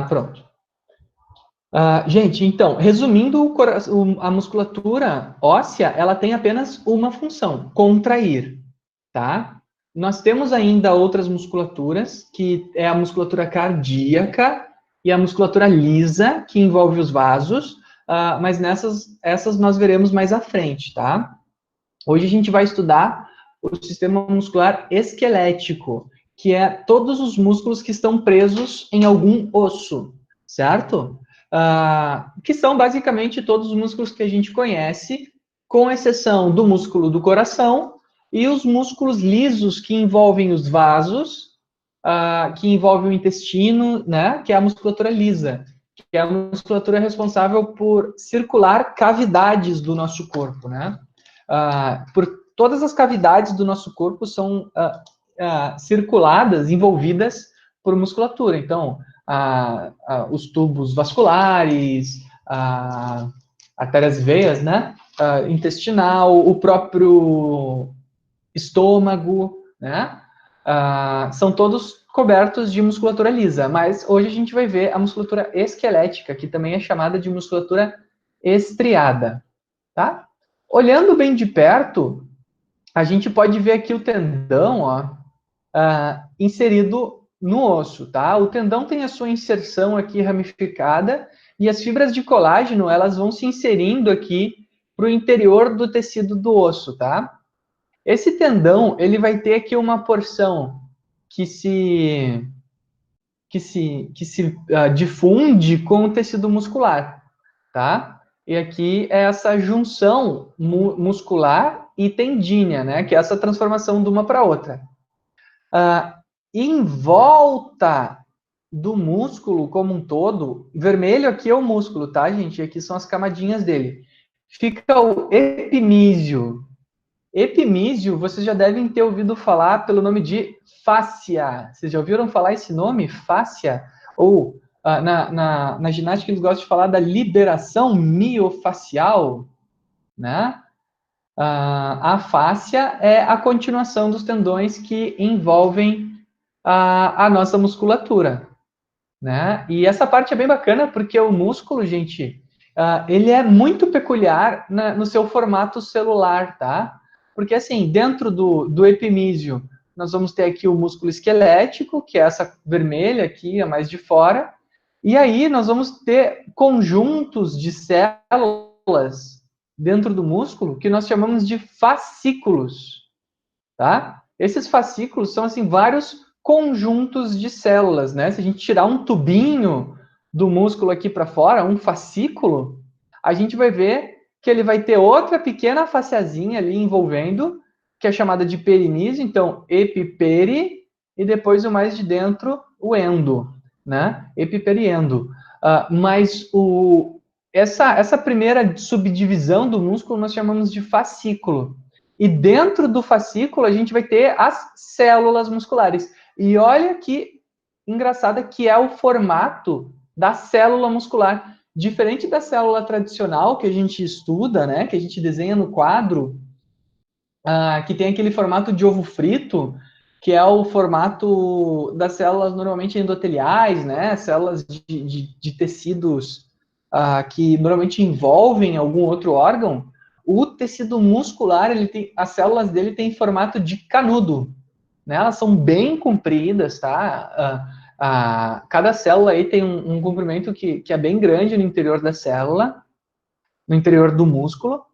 Pronto. Gente, então, resumindo, a musculatura óssea, ela tem apenas uma função, contrair, tá? Nós temos ainda outras musculaturas, que é a musculatura cardíaca e a musculatura lisa, que envolve os vasos, mas essas nós veremos mais à frente, tá? Hoje a gente vai estudar o sistema muscular esquelético, que é todos os músculos que estão presos em algum osso, certo? Que são basicamente todos os músculos que a gente conhece, com exceção do músculo do coração e os músculos lisos que envolvem os vasos, que envolvem o intestino, né? Que é a musculatura lisa, que é a musculatura responsável por circular cavidades do nosso corpo, né? Por todas as cavidades do nosso corpo são circuladas, envolvidas por musculatura. Então, os tubos vasculares, artérias e veias, né? Intestinal, o próprio estômago, né? São todos cobertos de musculatura lisa, mas hoje a gente vai ver a musculatura esquelética, que também é chamada de musculatura estriada, tá? Olhando bem de perto, a gente pode ver aqui o tendão, ó, inserido no osso, tá? O tendão tem a sua inserção aqui ramificada e as fibras de colágeno, elas vão se inserindo aqui para o interior do tecido do osso, tá? Esse tendão, ele vai ter aqui uma porção que se difunde com o tecido muscular, tá? E aqui é essa junção muscular e tendínea, né? Que é essa transformação de uma para outra. Em volta do músculo como um todo, vermelho aqui é o músculo, tá, gente? E aqui são as camadinhas dele. Fica o epimísio. Epimísio, vocês já devem ter ouvido falar pelo nome de fáscia. Vocês já ouviram falar esse nome, fáscia? Ou na ginástica eles gostam de falar da liberação miofacial, né? A fáscia é a continuação dos tendões que envolvem a nossa musculatura, né? E essa parte é bem bacana porque o músculo, gente, ele é muito peculiar no seu formato celular, tá? Porque, assim, dentro do epimísio, nós vamos ter aqui o músculo esquelético, que é essa vermelha aqui, a mais de fora, e aí nós vamos ter conjuntos de células dentro do músculo que nós chamamos de fascículos, tá? Esses fascículos são, assim, vários conjuntos de células, né? Se a gente tirar um tubinho do músculo aqui para fora, um fascículo, a gente vai ver que ele vai ter outra pequena fasciazinha ali envolvendo, que é chamada de perinísio, então epiperi, e depois o mais de dentro, o endo, né? Epiperiendo. Mas essa primeira subdivisão do músculo nós chamamos de fascículo. E dentro do fascículo a gente vai ter as células musculares. E olha que engraçada que é o formato da célula muscular. Diferente da célula tradicional que a gente estuda, né, que a gente desenha no quadro, que tem aquele formato de ovo frito, que é o formato das células normalmente endoteliais, né, células de tecidos que normalmente envolvem algum outro órgão. O tecido muscular, as células dele têm formato de canudo, né? Elas são bem compridas, tá? Cada célula aí tem um comprimento que é bem grande no interior da célula, no interior do músculo,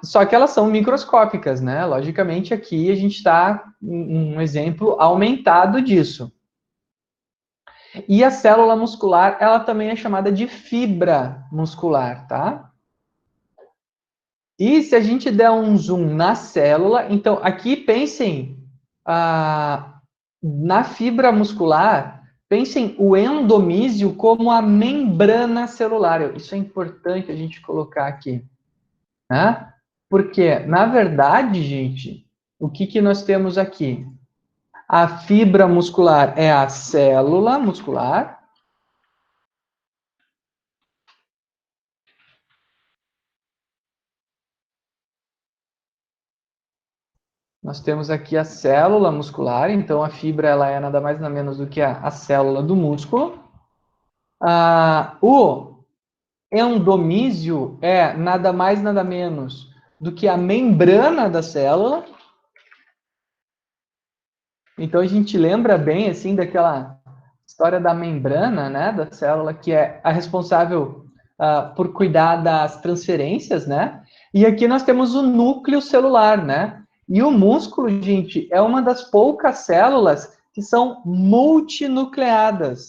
só que elas são microscópicas, né? Logicamente, aqui a gente está um exemplo aumentado disso. E a célula muscular, ela também é chamada de fibra muscular, tá? E se a gente der um zoom na célula, então aqui pensem na fibra muscular, pensem o endomísio como a membrana celular. Isso é importante a gente colocar aqui, né? Porque, na verdade, gente, o que nós temos aqui? A fibra muscular é a célula muscular. Nós temos aqui a célula muscular, então a fibra ela é nada mais nada menos do que a célula do músculo. O endomísio é nada mais, nada menos do que a membrana da célula. Então, a gente lembra bem, assim, daquela história da membrana, né, da célula, que é a responsável por cuidar das transferências, né? E aqui nós temos o núcleo celular, né? E o músculo, gente, é uma das poucas células que são multinucleadas.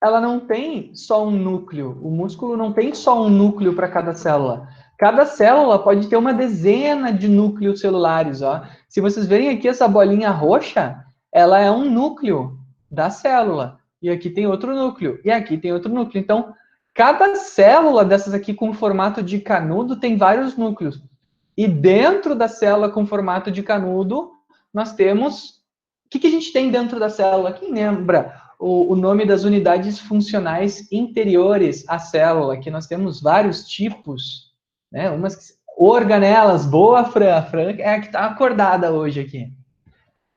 Ela não tem só um núcleo. O músculo não tem só um núcleo para cada célula. Cada célula pode ter uma dezena de núcleos celulares, ó. Se vocês verem aqui essa bolinha roxa, ela é um núcleo da célula. E aqui tem outro núcleo. E aqui tem outro núcleo. Então, cada célula dessas aqui com formato de canudo tem vários núcleos. E dentro da célula com formato de canudo, nós temos... O que a gente tem dentro da célula? Quem lembra o nome das unidades funcionais interiores à célula? Que nós temos vários tipos, né? Organelas. Boa, Fran. A Fran é a que está acordada hoje aqui.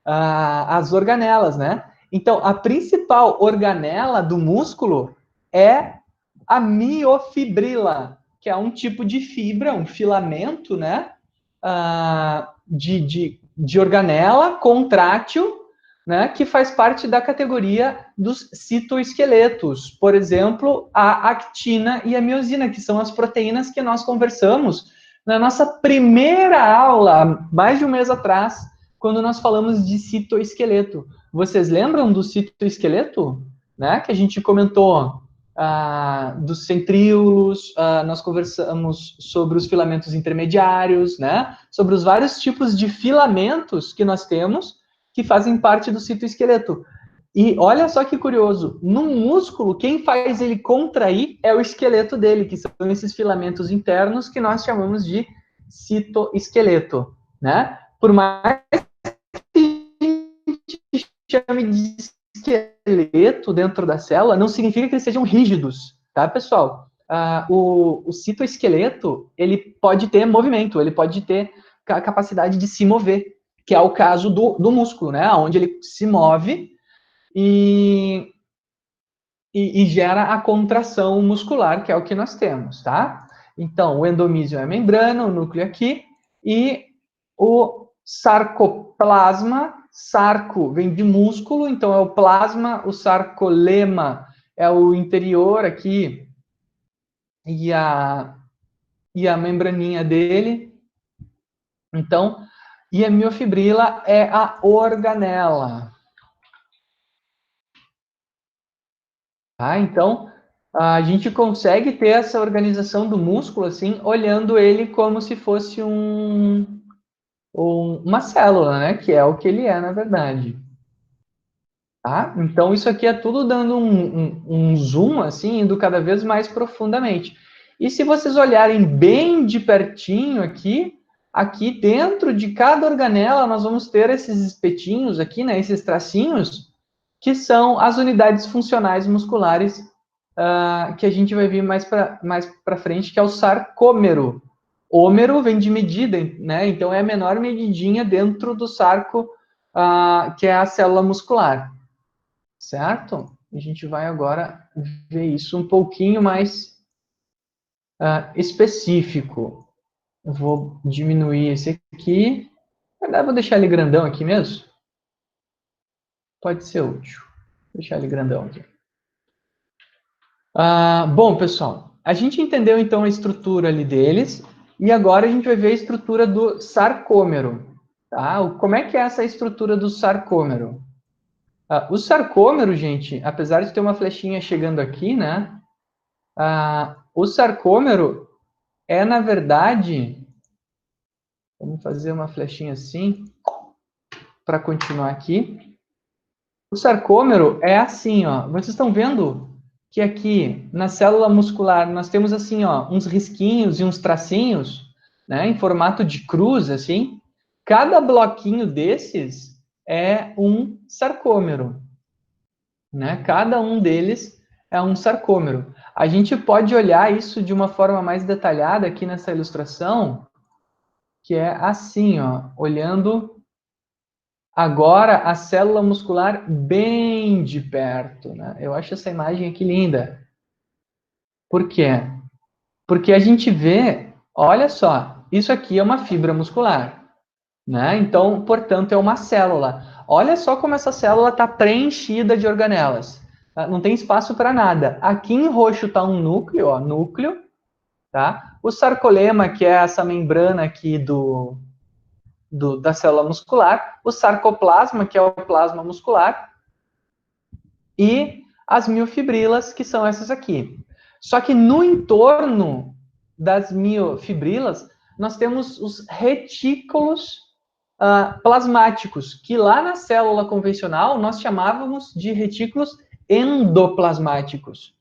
As organelas, né? Então, a principal organela do músculo é a miofibrila, que é um tipo de fibra, um filamento, né? De organela contrátil, né? Que faz parte da categoria dos citoesqueletos. Por exemplo, a actina e a miosina, que são as proteínas que nós conversamos na nossa primeira aula, mais de um mês atrás, quando nós falamos de citoesqueleto. Vocês lembram do citoesqueleto? Né? Que a gente comentou dos centríolos, nós conversamos sobre os filamentos intermediários, né? Sobre os vários tipos de filamentos que nós temos que fazem parte do citoesqueleto. E olha só que curioso, no músculo, quem faz ele contrair é o esqueleto dele, que são esses filamentos internos que nós chamamos de citoesqueleto, né? Por mais que a gente chame de esqueleto dentro da célula, não significa que eles sejam rígidos, tá, pessoal? O citoesqueleto, ele pode ter movimento, ele pode ter a capacidade de se mover, que é o caso do músculo, né? Onde ele se move e gera a contração muscular, que é o que nós temos, tá? Então, o endomísio é a membrana, o núcleo aqui, e o sarcoplasma, sarco vem de músculo, então é o plasma, o sarcolema é o interior aqui, e a membraninha dele. Então, e a miofibrila é a organela. Tá? Então, a gente consegue ter essa organização do músculo, assim, olhando ele como se fosse uma célula, né? Que é o que ele é, na verdade. Tá? Então, isso aqui é tudo dando um zoom, assim, indo cada vez mais profundamente. E se vocês olharem bem de pertinho aqui dentro de cada organela, nós vamos ter esses espetinhos aqui, né? Esses tracinhos, que são as unidades funcionais musculares que a gente vai ver mais para frente, que é o sarcômero. Ômero vem de medida, né? Então é a menor medidinha dentro do sarco, que é a célula muscular, certo? A gente vai agora ver isso um pouquinho mais específico. Eu vou diminuir esse aqui. Vou deixar ele grandão aqui mesmo. Pode ser útil. Vou deixar ele grandão aqui. Bom, pessoal, a gente entendeu então a estrutura ali deles e agora a gente vai ver a estrutura do sarcômero. Tá? Como é que é essa estrutura do sarcômero? O sarcômero, gente, apesar de ter uma flechinha chegando aqui, né? O sarcômero é, na verdade, vamos fazer uma flechinha assim para continuar aqui. O sarcômero é assim, ó. Vocês estão vendo que aqui na célula muscular nós temos assim, ó, uns risquinhos e uns tracinhos, né, em formato de cruz, assim. Cada bloquinho desses é um sarcômero, né? Cada um deles é um sarcômero. A gente pode olhar isso de uma forma mais detalhada aqui nessa ilustração, que é assim, ó, olhando agora a célula muscular bem de perto, né? Eu acho essa imagem aqui linda. Por quê? Porque a gente vê, olha só, isso aqui é uma fibra muscular, né? Então, portanto, é uma célula. Olha só como essa célula está preenchida de organelas. Tá? Não tem espaço para nada. Aqui em roxo está um núcleo, ó, núcleo, tá? O sarcolema, que é essa membrana aqui da célula muscular, o sarcoplasma, que é o plasma muscular, e as miofibrilas, que são essas aqui. Só que no entorno das miofibrilas, nós temos os retículos plasmáticos, que lá na célula convencional nós chamávamos de retículos endoplasmáticos.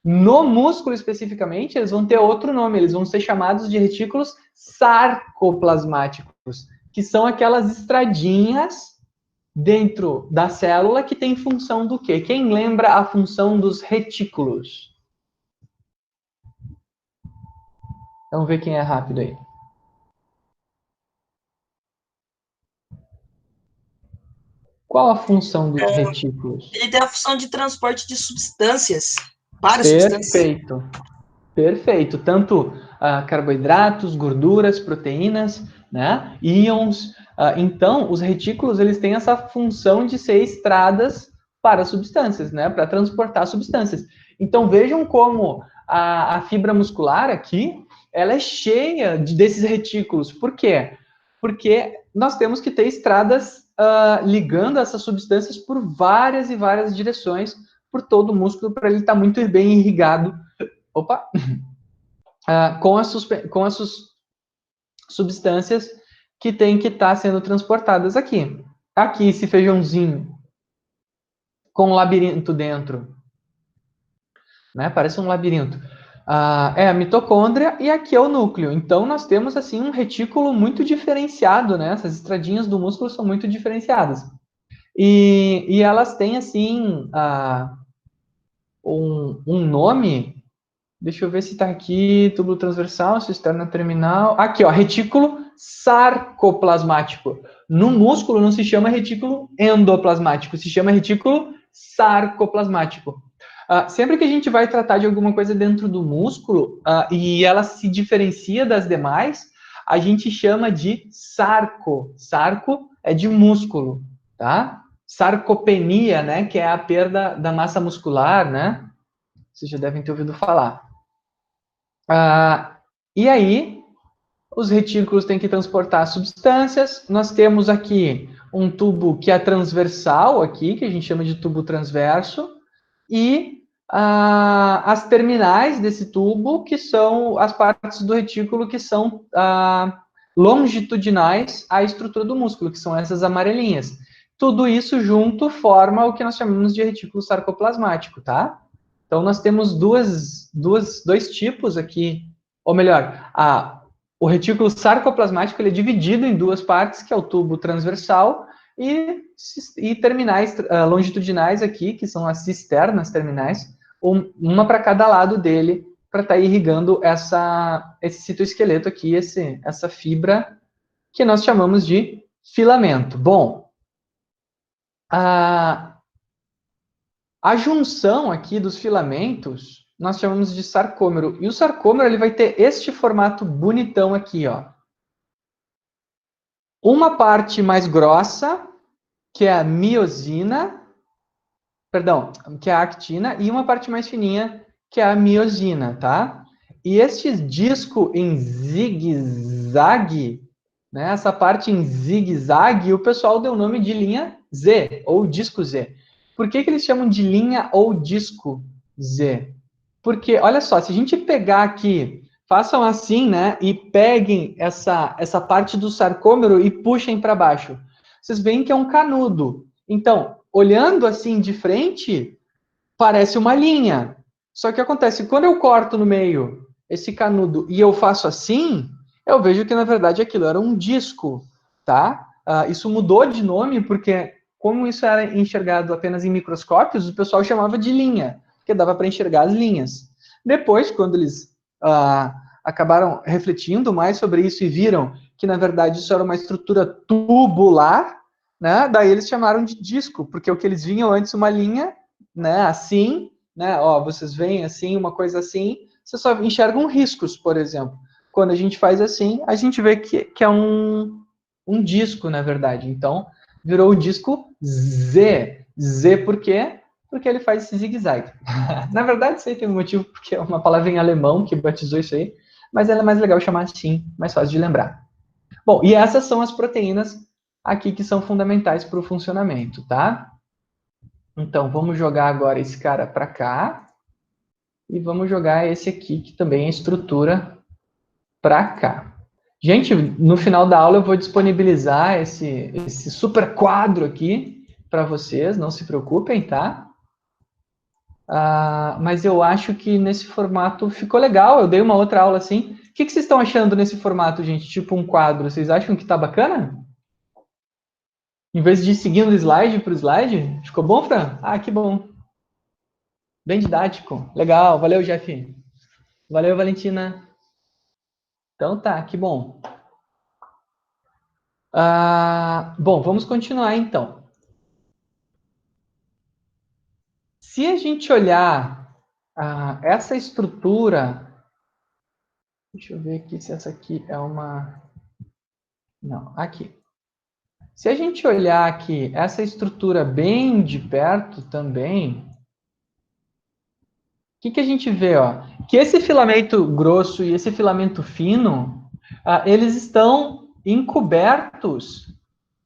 No músculo, especificamente, eles vão ter outro nome, eles vão ser chamados de retículos sarcoplasmáticos, que são aquelas estradinhas dentro da célula que tem função do quê? Quem lembra a função dos retículos? Vamos ver quem é rápido aí. Qual a função dos retículos? Ele tem a função de transporte de substâncias, várias substâncias. Perfeito. Perfeito. Tanto carboidratos, gorduras, proteínas, né? Íons. Então, os retículos eles têm essa função de ser estradas para substâncias, né? Para transportar substâncias. Então, vejam como a fibra muscular aqui, ela é cheia desses retículos. Por quê? Porque nós temos que ter estradas ligando essas substâncias por várias e várias direções por todo o músculo para ele estar muito bem irrigado. Opa! Com essas substâncias que têm que estar sendo transportadas aqui. Aqui, esse feijãozinho com um labirinto dentro, né? Parece um labirinto. É a mitocôndria e aqui é o núcleo. Então, nós temos, assim, um retículo muito diferenciado, né? Essas estradinhas do músculo são muito diferenciadas. E elas têm, assim, um nome. Deixa eu ver se está aqui, túbulo transversal, cisterna terminal. Aqui, ó, retículo sarcoplasmático. No músculo não se chama retículo endoplasmático, se chama retículo sarcoplasmático. Sempre que a gente vai tratar de alguma coisa dentro do músculo e ela se diferencia das demais, a gente chama de sarco. Sarco é de músculo, tá? Sarcopenia, né, que é a perda da massa muscular, né? Vocês já devem ter ouvido falar. E aí, os retículos têm que transportar substâncias. Nós temos aqui um tubo que é transversal, aqui, que a gente chama de tubo transverso, e as terminais desse tubo, que são as partes do retículo que são longitudinais à estrutura do músculo, que são essas amarelinhas. Tudo isso junto forma o que nós chamamos de retículo sarcoplasmático, tá? Então, nós temos dois tipos aqui, ou melhor, o retículo sarcoplasmático ele é dividido em duas partes, que é o tubo transversal e terminais longitudinais aqui, que são as cisternas terminais, uma para cada lado dele, para estar irrigando esse citoesqueleto aqui, essa fibra que nós chamamos de filamento. Bom, a junção aqui dos filamentos, nós chamamos de sarcômero. E o sarcômero ele vai ter este formato bonitão aqui, ó. Uma parte mais grossa, que é a miosina, perdão, que é a actina, e uma parte mais fininha, que é a miosina, tá? E este disco em zigue-zague, né, essa parte em zigue-zague, o pessoal deu o nome de linha Z, ou disco Z. Por que eles chamam de linha ou disco Z? Porque, olha só, se a gente pegar aqui, façam assim, né, e peguem essa parte do sarcômero e puxem para baixo. Vocês veem que é um canudo. Então, olhando assim de frente, parece uma linha. Só que acontece, quando eu corto no meio esse canudo e eu faço assim, eu vejo que, na verdade, aquilo era um disco, tá? Isso mudou de nome porque, como isso era enxergado apenas em microscópios, o pessoal chamava de linha, porque dava para enxergar as linhas. Depois, quando eles acabaram refletindo mais sobre isso e viram que, na verdade, isso era uma estrutura tubular, né? Daí eles chamaram de disco, porque o que eles vinham antes uma linha, né, assim, né? Ó, vocês veem assim, uma coisa assim, vocês só enxergam riscos, por exemplo. Quando a gente faz assim, a gente vê que é um disco, na verdade. Então, virou o disco Z. Z por quê? Porque ele faz esse zigue-zague. Na verdade, isso aí tem um motivo, porque é uma palavra em alemão que batizou isso aí, mas ela é mais legal chamar assim, mais fácil de lembrar. Bom, e essas são as proteínas aqui que são fundamentais para o funcionamento, tá? Então, vamos jogar agora esse cara para cá e vamos jogar esse aqui, que também é estrutura, para cá. Gente, no final da aula eu vou disponibilizar esse super quadro aqui para vocês, não se preocupem, tá? Mas eu acho que nesse formato ficou legal. Eu dei uma outra aula assim. O que vocês estão achando nesse formato, gente? Tipo um quadro. Vocês acham que tá bacana? Em vez de ir seguindo slide por slide? Ficou bom, Fran? Ah, que bom. Bem didático. Legal. Valeu, Jeff. Valeu, Valentina. Então tá, que bom. Bom, vamos continuar então. Se a gente olhar essa estrutura, deixa eu ver aqui se essa aqui é uma. Não, aqui. Se a gente olhar aqui essa estrutura bem de perto também, o que a gente vê? Ó? Que esse filamento grosso e esse filamento fino, eles estão encobertos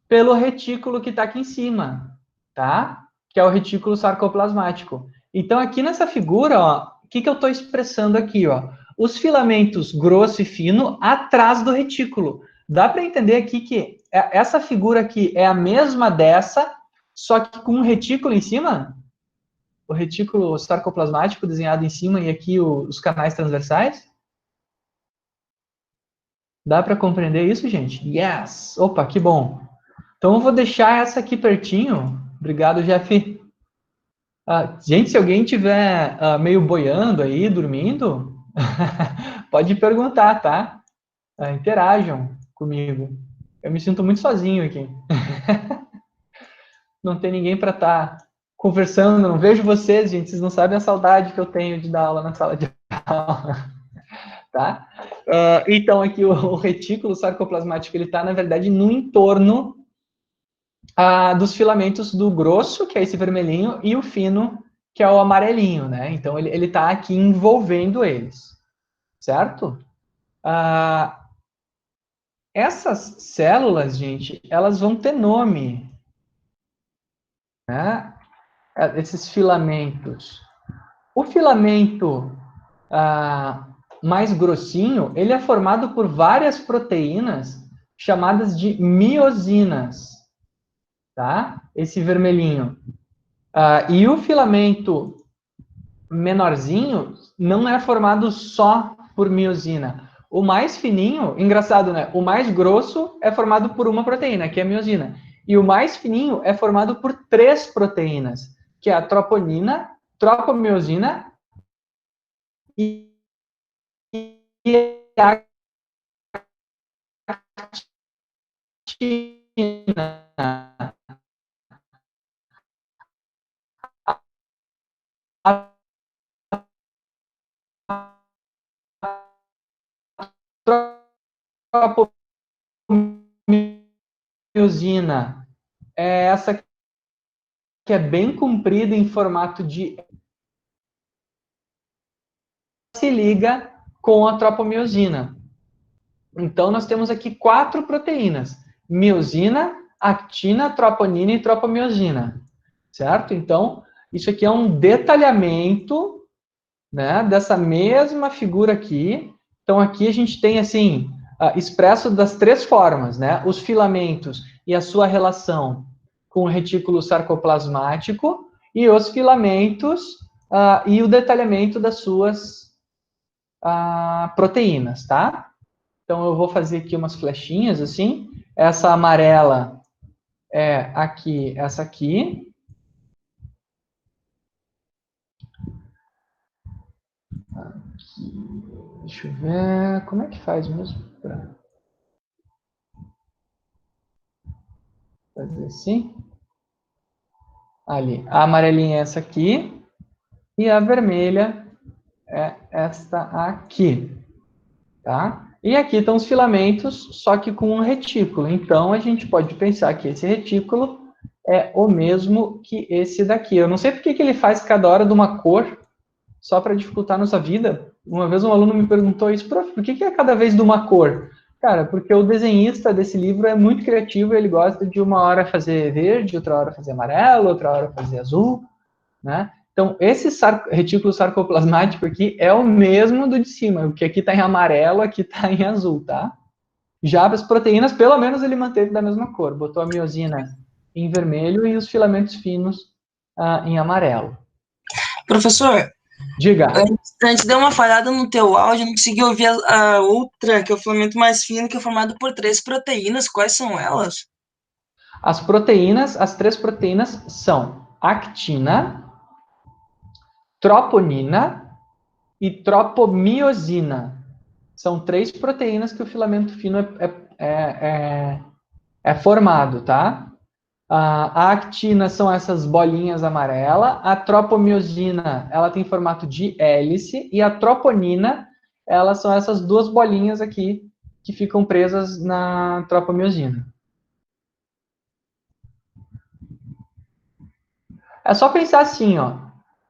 pelo retículo que está aqui em cima, tá? Que é o retículo sarcoplasmático. Então, aqui nessa figura, ó, o que eu estou expressando aqui? Ó? Os filamentos grosso e fino atrás do retículo. Dá para entender aqui que essa figura aqui é a mesma dessa, só que com um retículo em cima? O retículo sarcoplasmático desenhado em cima e aqui os canais transversais? Dá para compreender isso, gente? Yes! Opa, que bom! Então eu vou deixar essa aqui pertinho. Obrigado, Jeff. Gente, se alguém tiver meio boiando aí, dormindo, pode perguntar, tá? Interajam comigo. Eu me sinto muito sozinho aqui. Não tem ninguém para estar conversando. Não vejo vocês, gente. Vocês não sabem a saudade que eu tenho de dar aula na sala de aula, tá? Então aqui o retículo sarcoplasmático ele está, na verdade, no entorno dos filamentos do grosso, que é esse vermelhinho, e o fino, que é o amarelinho, né? Então, ele está aqui envolvendo eles, certo? Essas células, gente, elas vão ter nome, né? Esses filamentos. O filamento mais grossinho, ele é formado por várias proteínas chamadas de miosinas, tá? Esse vermelhinho. E o filamento menorzinho não é formado só por miosina. O mais fininho, engraçado, né? O mais grosso é formado por uma proteína, que é a miosina. E o mais fininho é formado por três proteínas, que é a troponina, tropomiosina e a actina. A tropomiosina é essa que é bem comprida em formato de se liga com a tropomiosina. Então, nós temos aqui quatro proteínas: miosina, actina, troponina e tropomiosina. Certo? Então, isso aqui é um detalhamento, né, dessa mesma figura aqui. Então, aqui a gente tem, assim, expresso das três formas, né? Os filamentos e a sua relação com o retículo sarcoplasmático e os filamentos e o detalhamento das suas proteínas, tá? Então, eu vou fazer aqui umas flechinhas, assim. Essa amarela é aqui, essa aqui. Aqui. Deixa eu ver. Como é que faz mesmo? Pra fazer assim. Ali. A amarelinha é essa aqui. E a vermelha é esta aqui. Tá? E aqui estão os filamentos, só que com um retículo. Então, a gente pode pensar que esse retículo é o mesmo que esse daqui. Eu não sei porque que ele faz cada hora de uma cor, só para dificultar a nossa vida. Uma vez um aluno me perguntou isso, prof, por que é cada vez de uma cor? Cara, porque o desenhista desse livro é muito criativo, ele gosta de uma hora fazer verde, outra hora fazer amarelo, outra hora fazer azul, né? Então, esse retículo sarcoplasmático aqui é o mesmo do de cima. O que aqui está em amarelo, aqui está em azul, tá? Já as proteínas, pelo menos ele manteve da mesma cor. Botou a miosina em vermelho e os filamentos finos em amarelo. Professor, Diga. antes deu uma falhada no teu áudio, não consegui ouvir a outra, que é o filamento mais fino, que é formado por 3 proteínas. Quais são elas? As proteínas, as 3 proteínas são actina, troponina e tropomiosina. São 3 proteínas que o filamento fino é formado, tá? A actina são essas bolinhas amarelas, a tropomiosina, ela tem formato de hélice, e a troponina, elas são essas 2 bolinhas aqui, que ficam presas na tropomiosina. É só pensar assim, ó,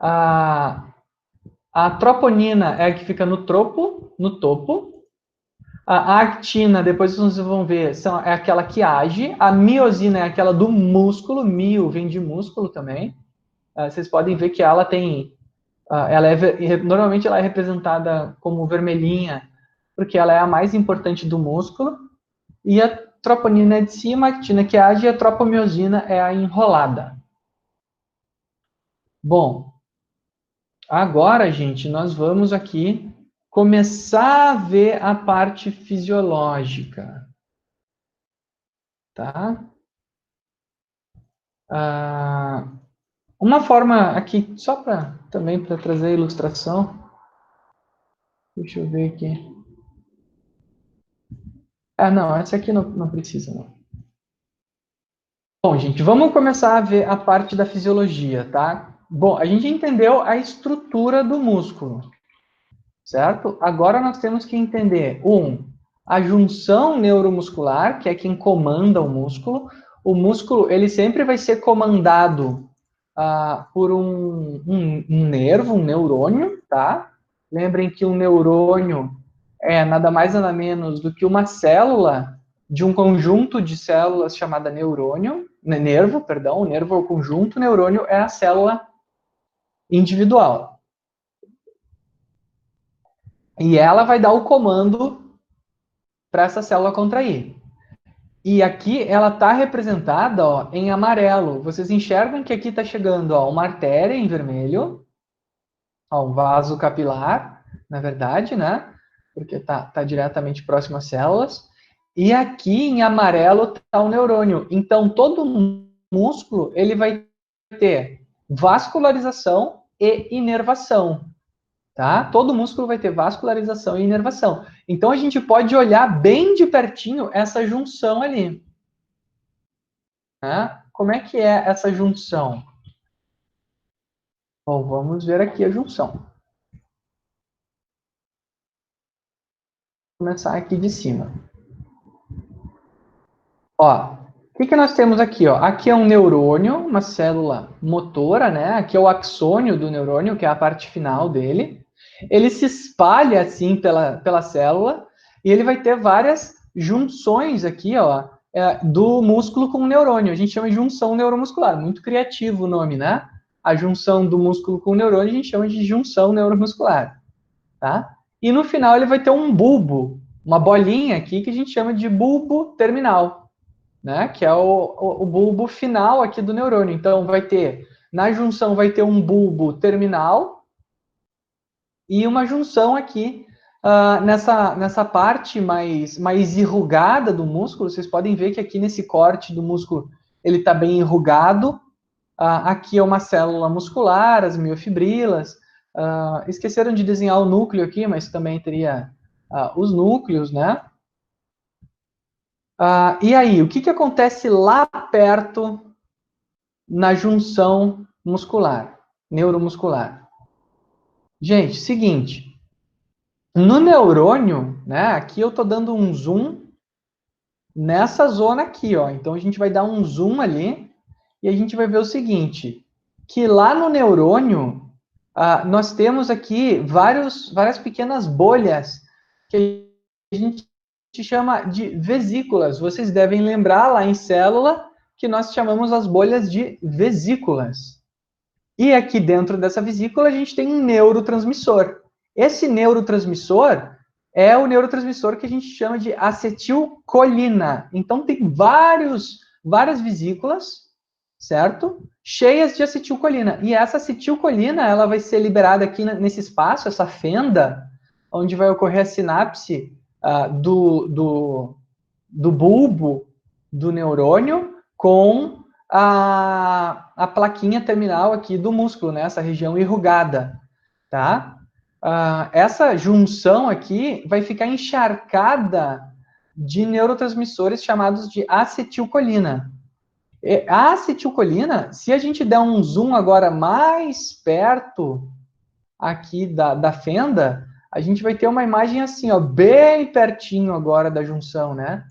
a troponina é a que fica no topo, a actina, depois vocês vão ver, é aquela que age, a miosina é aquela do músculo, mio vem de músculo também, vocês podem ver que ela tem, normalmente ela é representada como vermelhinha, porque ela é a mais importante do músculo, e a troponina é de cima, a actina que age, e a tropomiosina é a enrolada. Bom, agora, gente, nós vamos aqui começar a ver a parte fisiológica, tá? Uma forma aqui, só também para trazer a ilustração, deixa eu ver aqui. Não, essa aqui não precisa, não. Bom, gente, vamos começar a ver a parte da fisiologia, tá? Bom, a gente entendeu a estrutura do músculo, certo? Agora nós temos que entender, a junção neuromuscular, que é quem comanda o músculo. O músculo, ele sempre vai ser comandado por um nervo, um neurônio, tá? Lembrem que um neurônio é nada mais nada menos do que uma célula de um conjunto de células chamada nervo, perdão, o nervo é o conjunto, o neurônio é a célula individual. E ela vai dar o comando para essa célula contrair. E aqui ela está representada, ó, em amarelo. Vocês enxergam que aqui está chegando, ó, uma artéria em vermelho, ó, um vaso capilar, na verdade, né? Porque está diretamente próximo às células. E aqui em amarelo está o neurônio. Então, todo músculo ele vai ter vascularização e inervação. Tá? Todo músculo vai ter vascularização e inervação. Então, a gente pode olhar bem de pertinho essa junção ali. Né? Como é que é essa junção? Bom, vamos ver aqui a junção. Vou começar aqui de cima. Ó, o que nós temos aqui? Ó? Aqui é um neurônio, uma célula motora, né? Aqui é o axônio do neurônio, que é a parte final dele. Ele se espalha assim pela célula e ele vai ter várias junções aqui, ó, do músculo com o neurônio. A gente chama de junção neuromuscular. Muito criativo o nome, né? A junção do músculo com o neurônio a gente chama de junção neuromuscular, tá? E no final ele vai ter um bulbo, uma bolinha aqui que a gente chama de bulbo terminal, né? Que é o bulbo final aqui do neurônio. Então na junção vai ter um bulbo terminal e uma junção aqui nessa parte mais enrugada do músculo. Vocês podem ver que aqui nesse corte do músculo ele está bem enrugado. Aqui é uma célula muscular, as miofibrilas. Esqueceram de desenhar o núcleo aqui, mas também teria os núcleos, né? E aí, o que, que acontece lá perto na junção muscular, neuromuscular? Gente, seguinte, no neurônio, né, aqui eu estou dando um zoom nessa zona aqui, ó. Então, a gente vai dar um zoom ali e a gente vai ver o seguinte, que lá no neurônio, nós temos aqui várias pequenas bolhas que a gente chama de vesículas. Vocês devem lembrar lá em célula que nós chamamos as bolhas de vesículas. E aqui dentro dessa vesícula a gente tem um neurotransmissor. Esse neurotransmissor é o neurotransmissor que a gente chama de acetilcolina. Então tem várias vesículas, certo? Cheias de acetilcolina. E essa acetilcolina, ela vai ser liberada aqui nesse espaço, essa fenda, onde vai ocorrer a sinapse do bulbo do neurônio com a plaquinha terminal aqui do músculo, né? Essa região enrugada, tá? Essa junção aqui vai ficar encharcada de neurotransmissores chamados de acetilcolina. A acetilcolina, se a gente der um zoom agora mais perto aqui da fenda, a gente vai ter uma imagem assim, ó, bem pertinho agora da junção, né?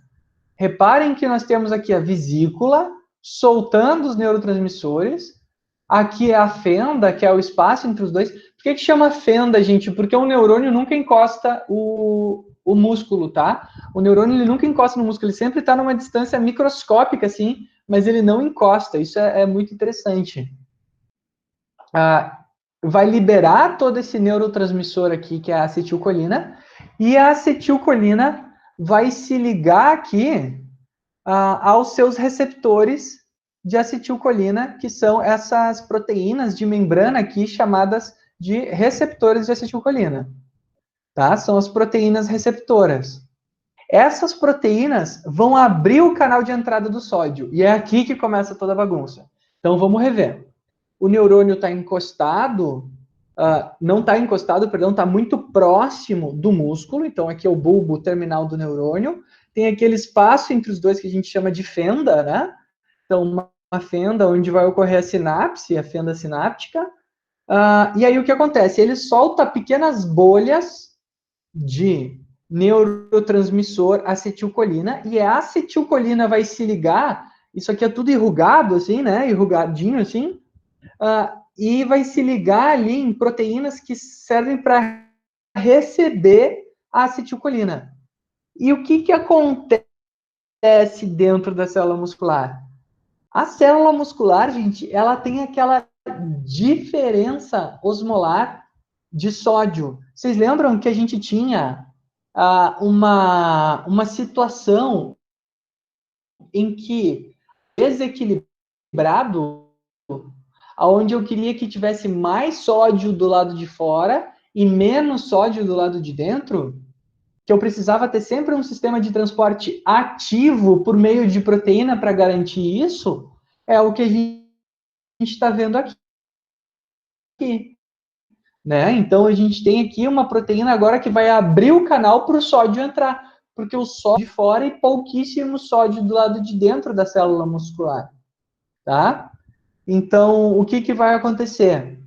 Reparem que nós temos aqui a vesícula soltando os neurotransmissores. Aqui é a fenda, que é o espaço entre os dois. Por que chama fenda, gente? Porque o neurônio nunca encosta o músculo, tá? O neurônio ele nunca encosta no músculo, ele sempre está numa distância microscópica, assim, mas ele não encosta. Isso é muito interessante. Vai liberar todo esse neurotransmissor aqui, que é a acetilcolina, e a acetilcolina vai se ligar aqui aos seus receptores de acetilcolina, que são essas proteínas de membrana aqui chamadas de receptores de acetilcolina. Tá? São as proteínas receptoras. Essas proteínas vão abrir o canal de entrada do sódio, e é aqui que começa toda a bagunça. Então vamos rever. O neurônio está encostado, não está encostado, perdão, está muito próximo do músculo, então aqui é o bulbo terminal do neurônio, tem aquele espaço entre os dois que a gente chama de fenda, né? Então, uma fenda onde vai ocorrer a sinapse, a fenda sináptica, e aí o que acontece? Ele solta pequenas bolhas de neurotransmissor acetilcolina, e a acetilcolina vai se ligar, isso aqui é tudo enrugado, assim, né? Enrugadinho, assim, e vai se ligar ali em proteínas que servem para receber a acetilcolina. E o que acontece dentro da célula muscular? A célula muscular, gente, ela tem aquela diferença osmolar de sódio. Vocês lembram que a gente tinha uma situação em que desequilibrado, onde eu queria que tivesse mais sódio do lado de fora e menos sódio do lado de dentro, que eu precisava ter sempre um sistema de transporte ativo por meio de proteína para garantir isso, é o que a gente está vendo aqui. Né? Então, a gente tem aqui uma proteína agora que vai abrir o canal para o sódio entrar, porque o sódio de fora e pouquíssimo sódio do lado de dentro da célula muscular. Tá? Então, o que vai acontecer?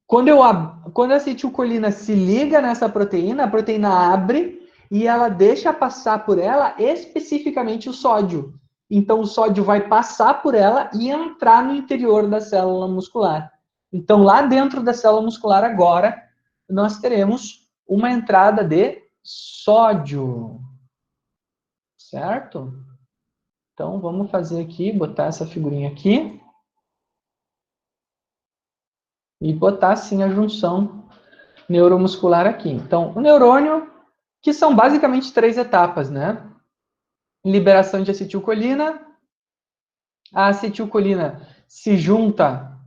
Quando a acetilcolina se liga nessa proteína, a proteína abre e ela deixa passar por ela especificamente o sódio. Então, o sódio vai passar por ela e entrar no interior da célula muscular. Então, lá dentro da célula muscular, agora, nós teremos uma entrada de sódio. Certo? Então, vamos fazer aqui, botar essa figurinha aqui. E botar, assim, a junção neuromuscular aqui. Então, o neurônio, que são basicamente 3 etapas, né? Liberação de acetilcolina. A acetilcolina se junta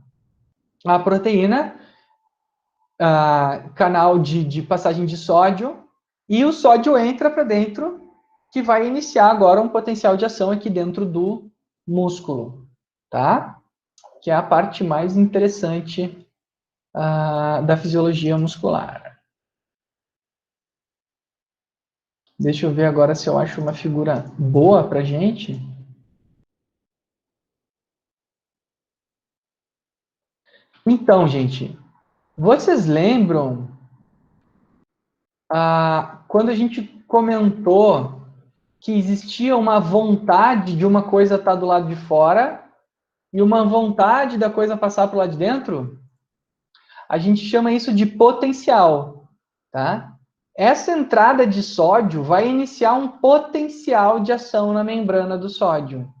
à proteína, canal de passagem de sódio, e o sódio entra para dentro, que vai iniciar agora um potencial de ação aqui dentro do músculo, tá? Que é a parte mais interessante da fisiologia muscular. Deixa eu ver agora se eu acho uma figura boa para gente. Então, gente, vocês lembram quando a gente comentou que existia uma vontade de uma coisa estar do lado de fora e uma vontade da coisa passar para o lado de dentro? A gente chama isso de potencial, tá? Essa entrada de sódio vai iniciar um potencial de ação na membrana do sódio.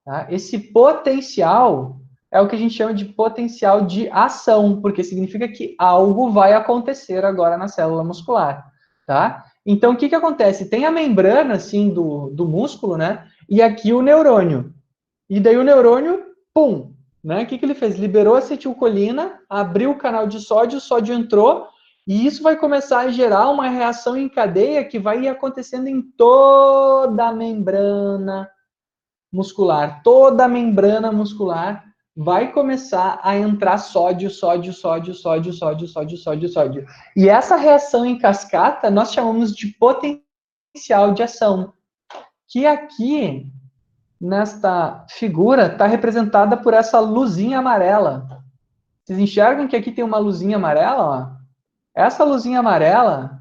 Tá? Esse potencial é o que a gente chama de potencial de ação, porque significa que algo vai acontecer agora na célula muscular. Tá? Então, o que acontece? Tem a membrana, assim, do músculo, né? E aqui o neurônio. E daí o neurônio, pum! Né? O que ele fez? Liberou acetilcolina, abriu o canal de sódio, o sódio entrou, e isso vai começar a gerar uma reação em cadeia que vai ir acontecendo em toda a membrana muscular. Toda a membrana muscular vai começar a entrar sódio, sódio, sódio, sódio, sódio, sódio, sódio, sódio. E essa reação em cascata nós chamamos de potencial de ação, que aqui nesta figura está representada por essa luzinha amarela. Vocês enxergam que aqui tem uma luzinha amarela? Ó? Essa luzinha amarela...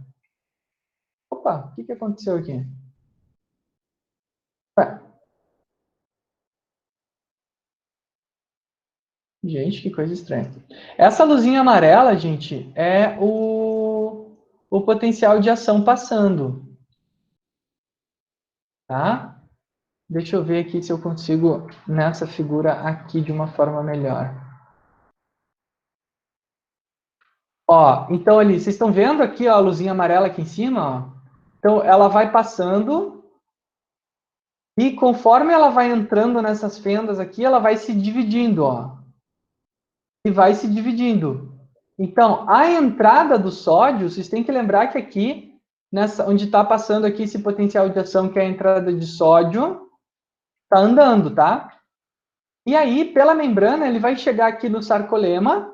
Opa, o que aconteceu aqui? Gente, que coisa estranha. Essa luzinha amarela, gente, é o potencial de ação passando. Tá? Deixa eu ver aqui se eu consigo nessa figura aqui de uma forma melhor. Ó, então ali, vocês estão vendo aqui ó, a luzinha amarela aqui em cima? Ó? Então ela vai passando e conforme ela vai entrando nessas fendas aqui, ela vai se dividindo, ó. E vai se dividindo. Então, a entrada do sódio, vocês têm que lembrar que aqui, onde está passando aqui esse potencial de ação, que é a entrada de sódio, está andando, tá? E aí, pela membrana, ele vai chegar aqui no sarcolema.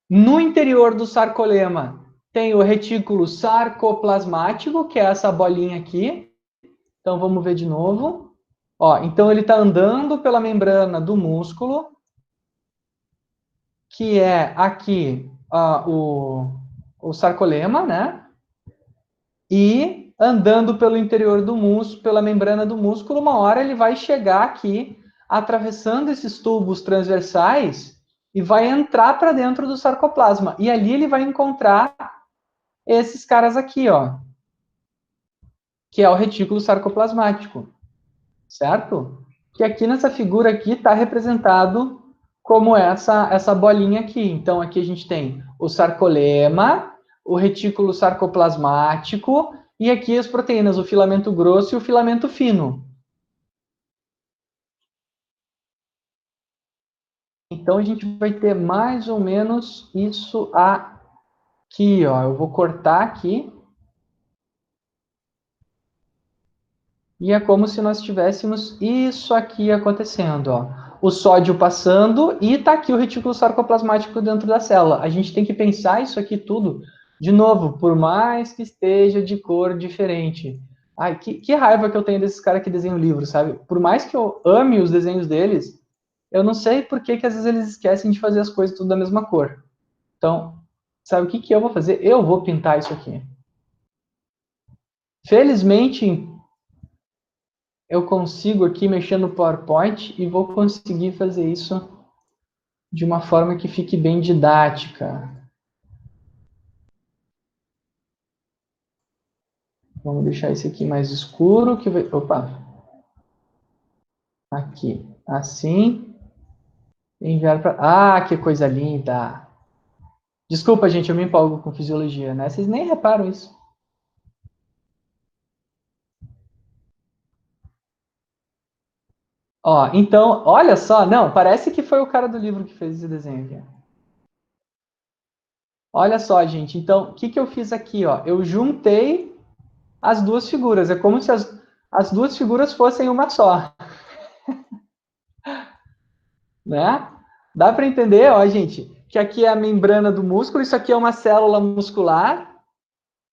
No interior do sarcolema, tem o retículo sarcoplasmático, que é essa bolinha aqui. Então, vamos ver de novo. Ó, então, ele está andando pela membrana do músculo, que é aqui o sarcolema, né? E andando pelo interior do músculo, pela membrana do músculo, uma hora ele vai chegar aqui, atravessando esses tubos transversais e vai entrar para dentro do sarcoplasma. E ali ele vai encontrar esses caras aqui, ó, que é o retículo sarcoplasmático, certo? Que aqui nessa figura aqui está representado como essa bolinha aqui. Então, aqui a gente tem o sarcolema, o retículo sarcoplasmático, e aqui as proteínas, o filamento grosso e o filamento fino. Então, a gente vai ter mais ou menos isso aqui, ó. Eu vou cortar aqui. E é como se nós tivéssemos isso aqui acontecendo, ó. O sódio passando e está aqui o retículo sarcoplasmático dentro da célula. A gente tem que pensar isso aqui tudo, de novo, por mais que esteja de cor diferente. Ai, que raiva que eu tenho desses caras que desenham livros, sabe? Por mais que eu ame os desenhos deles, eu não sei por que às vezes eles esquecem de fazer as coisas tudo da mesma cor. Então, sabe o que eu vou fazer? Eu vou pintar isso aqui. Felizmente, eu consigo aqui mexer no PowerPoint e vou conseguir fazer isso de uma forma que fique bem didática. Vamos deixar esse aqui mais escuro. Que vai... Opa! Aqui. Assim. Enviar para... Ah, que coisa linda! Desculpa, gente, eu me empolgo com fisiologia, né? Vocês nem reparam isso. Ó, então, olha só, não, parece que foi o cara do livro que fez esse desenho aqui. Olha só, gente, então, o que eu fiz aqui, ó? Eu juntei as duas figuras, é como se as duas figuras fossem uma só. Né? Dá para entender, ó, gente, que aqui é a membrana do músculo, isso aqui é uma célula muscular,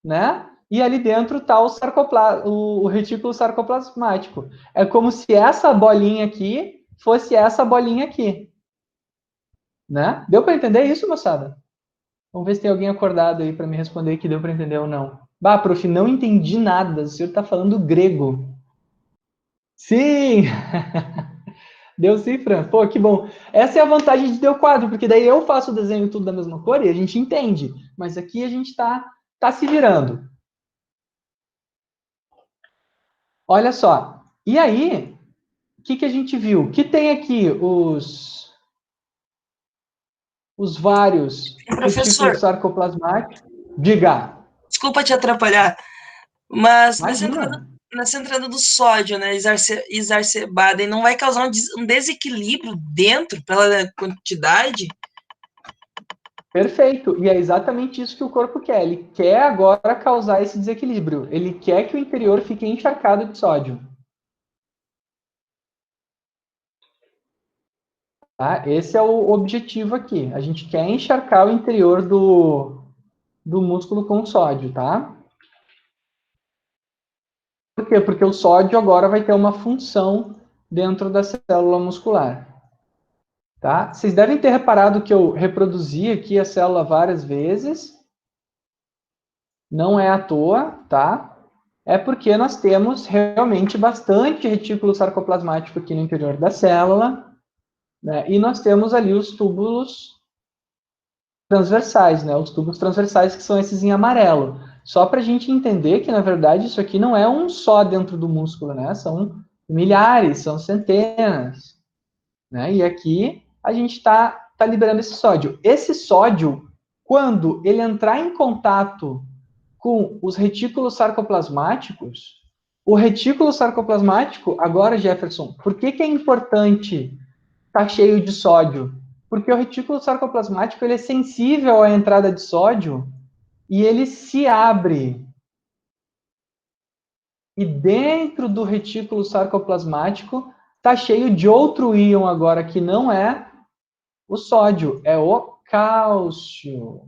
né? e ali dentro está o retículo sarcoplasmático. É como se essa bolinha aqui fosse essa bolinha aqui. Né? Deu para entender isso, moçada? Vamos ver se tem alguém acordado aí para me responder que deu para entender ou não. Bah, prof, não entendi nada. O senhor está falando grego. Sim! Deu sim, Fran. Pô, que bom. Essa é a vantagem de ter o quadro, porque daí eu faço o desenho tudo da mesma cor e a gente entende. Mas aqui a gente tá se virando. Olha só. E aí, o que a gente viu? Que tem aqui os vários retículos Professor, sarcoplasmáticos. Diga. desculpa te atrapalhar, mas Imagina. nessa entrada do sódio, né, exacerbada, e não vai causar um desequilíbrio dentro pela quantidade? Perfeito. E é exatamente isso que o corpo quer. Ele quer agora causar esse desequilíbrio. Ele quer que o interior fique encharcado de sódio. Tá? Esse é o objetivo aqui. A gente quer encharcar o interior do músculo com sódio, tá? Por quê? Porque o sódio agora vai ter uma função dentro da célula muscular. Tá? Vocês devem ter reparado que eu reproduzi aqui a célula várias vezes. Não é à toa, tá? É porque nós temos realmente bastante retículo sarcoplasmático aqui no interior da célula, né? E nós temos ali os túbulos transversais, né? Os tubos transversais que são esses em amarelo. Só para a gente entender que, na verdade, isso aqui não é um só dentro do músculo, né? São milhares, são centenas, né? E aqui a gente tá liberando esse sódio. Esse sódio, quando ele entrar em contato com os retículos sarcoplasmáticos, o retículo sarcoplasmático, agora, Jefferson, por que é importante estar cheio de sódio? Porque o retículo sarcoplasmático ele é sensível à entrada de sódio e ele se abre. E dentro do retículo sarcoplasmático está cheio de outro íon agora que não é o sódio, é o cálcio.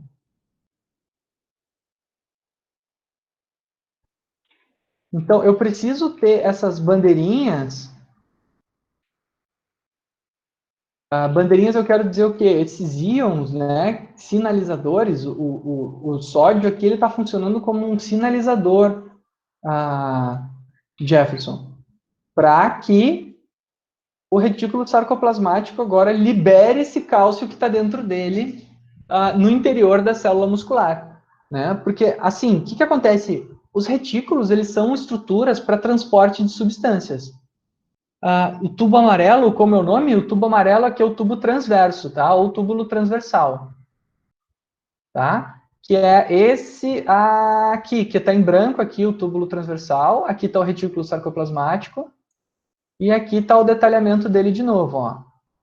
Então eu preciso ter essas bandeirinhas. Bandeirinhas eu quero dizer o quê? Esses íons, né, sinalizadores, o sódio aqui ele está funcionando como um sinalizador, Jefferson, para que o retículo sarcoplasmático agora libere esse cálcio que está dentro dele no interior da célula muscular, né? Porque assim, o que acontece? Os retículos eles são estruturas para transporte de substâncias. O tubo amarelo, como é o nome? O tubo amarelo aqui é o tubo transverso, tá? Ou túbulo transversal, tá? Que é esse aqui, que está em branco aqui, o túbulo transversal. Aqui está o retículo sarcoplasmático. E aqui está o detalhamento dele de novo, ó.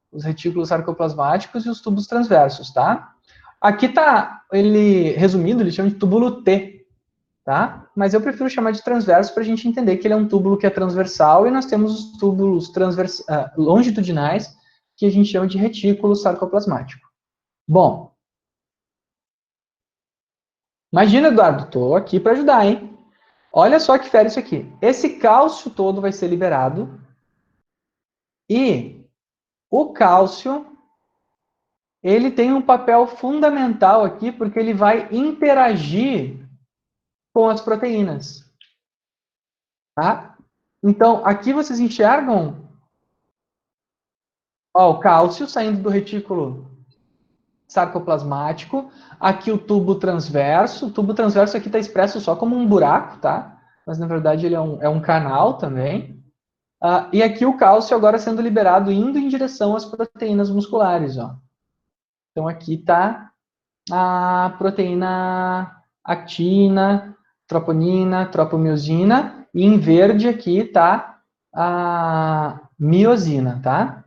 Os retículos sarcoplasmáticos e os tubos transversos, tá? Aqui está ele resumido, ele chama de túbulo T, tá? Mas eu prefiro chamar de transverso para a gente entender que ele é um túbulo que é transversal e nós temos os túbulos longitudinais que a gente chama de retículo sarcoplasmático. Bom, imagina, Eduardo, estou aqui para ajudar, hein? Olha só que fera isso aqui. Esse cálcio todo vai ser liberado e o cálcio ele tem um papel fundamental aqui porque ele vai interagir com as proteínas, tá? Então, aqui vocês enxergam o cálcio saindo do retículo sarcoplasmático, aqui o tubo transverso aqui está expresso só como um buraco, tá? Mas na verdade ele é um canal também. E aqui o cálcio agora sendo liberado, indo em direção às proteínas musculares, ó. Então aqui está a proteína actina, troponina, tropomiosina, e em verde aqui está a miosina, tá?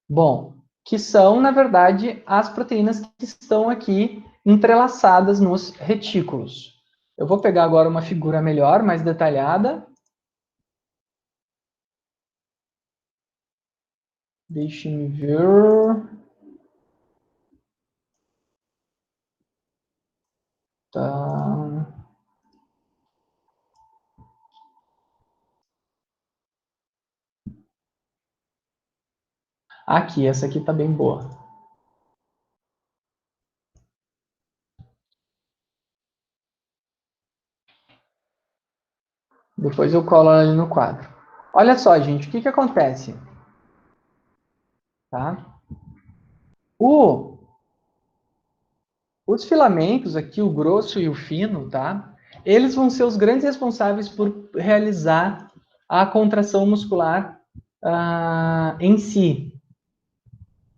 Bom, que são, na verdade, as proteínas que estão aqui entrelaçadas nos retículos. Eu vou pegar agora uma figura melhor, mais detalhada. Deixe-me ver. Tá. Aqui, essa aqui tá bem boa. Depois eu colo ali no quadro. Olha só, gente, o que que acontece? Tá? Os filamentos aqui, o grosso e o fino, tá? Eles vão ser os grandes responsáveis por realizar a contração muscular em si,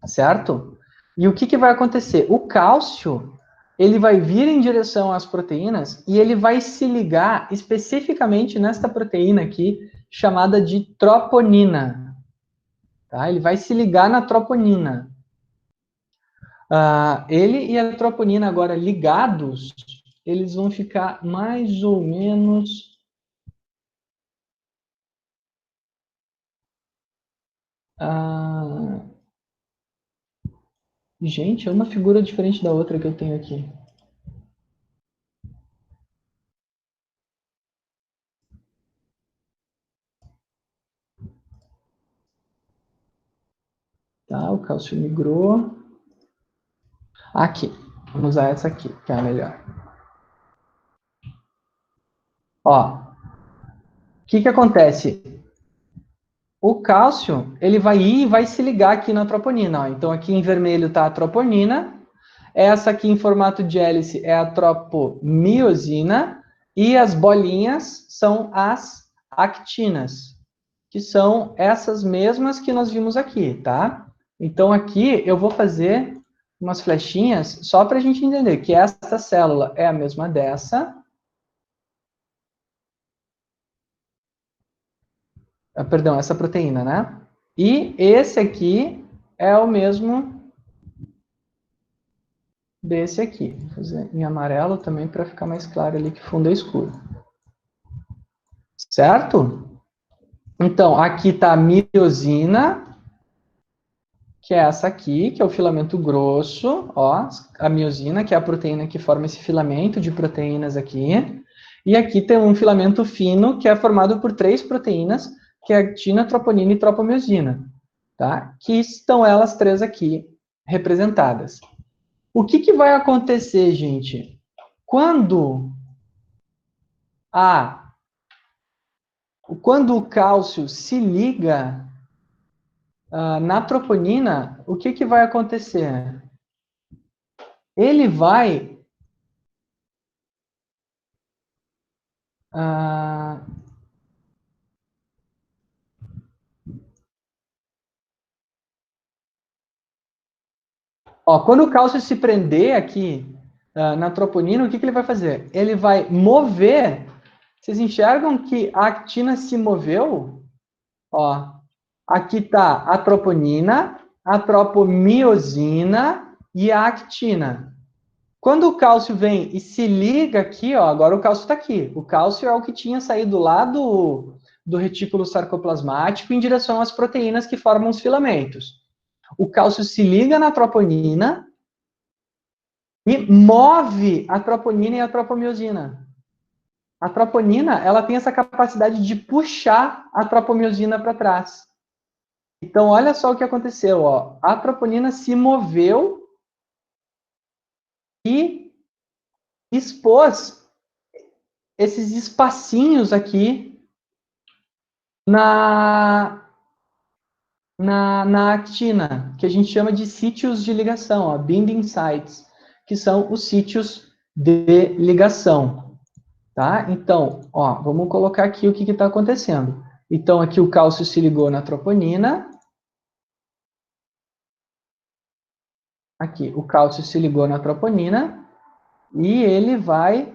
certo? E o que que vai acontecer? O cálcio, ele vai vir em direção às proteínas e ele vai se ligar especificamente nesta proteína aqui, chamada de troponina, tá? Ele vai se ligar na troponina. Ele e a troponina agora ligados, eles vão ficar mais ou menos... gente, é uma figura diferente da outra que eu tenho aqui. Tá, o cálcio migrou. Aqui, vamos usar essa aqui, que é a melhor. Ó, o que que acontece? O cálcio, ele vai ir e vai se ligar aqui na troponina. Ó. Então, aqui em vermelho está a troponina. Essa aqui em formato de hélice é a tropomiosina. E as bolinhas são as actinas, que são essas mesmas que nós vimos aqui, tá? Então, aqui eu vou fazer umas flechinhas só para a gente entender que essa célula é a mesma dessa. Perdão, essa proteína, né? E esse aqui é o mesmo desse aqui. Vou fazer em amarelo também para ficar mais claro ali que fundo é escuro. Certo? Então, aqui está a miosina, que é essa aqui, que é o filamento grosso, ó, a miosina, que é a proteína que forma esse filamento de proteínas aqui. E aqui tem um filamento fino, que é formado por 3 proteínas, que é a actina, troponina e tropomiosina, tá? Que estão elas 3 aqui representadas. O que que vai acontecer, gente? A quando o cálcio se liga na troponina, o que que vai acontecer? Ele vai quando o cálcio se prender aqui na troponina, o que que ele vai fazer? Ele vai mover. Vocês enxergam que a actina se moveu? Ó, aqui está a troponina, a tropomiosina e a actina. Quando o cálcio vem e se liga aqui, ó, agora o cálcio está aqui. O cálcio é o que tinha saído lá do retículo sarcoplasmático em direção às proteínas que formam os filamentos. O cálcio se liga na troponina e move a troponina e a tropomiosina. A troponina, ela tem essa capacidade de puxar a tropomiosina para trás. Então, olha só o que aconteceu, ó. A troponina se moveu e expôs esses espacinhos aqui na actina, que a gente chama de sítios de ligação, ó, binding sites, que são os sítios de ligação, tá? Então, ó, vamos colocar aqui o que está acontecendo. Então, aqui o cálcio se ligou na troponina. Aqui, o cálcio se ligou na troponina e ele vai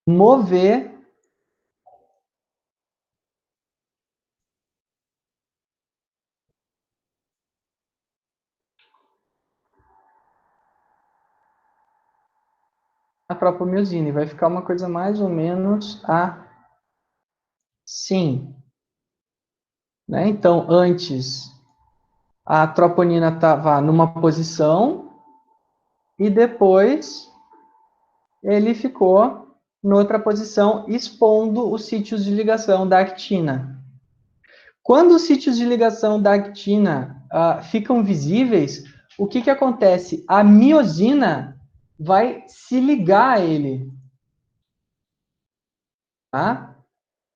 mover a tropomiosina. E vai ficar uma coisa mais ou menos assim. Né? Então, antes, a troponina estava numa posição e depois ele ficou noutra posição, expondo os sítios de ligação da actina. Quando os sítios de ligação da actina ficam visíveis, o que acontece? A miosina vai se ligar a ele. Tá?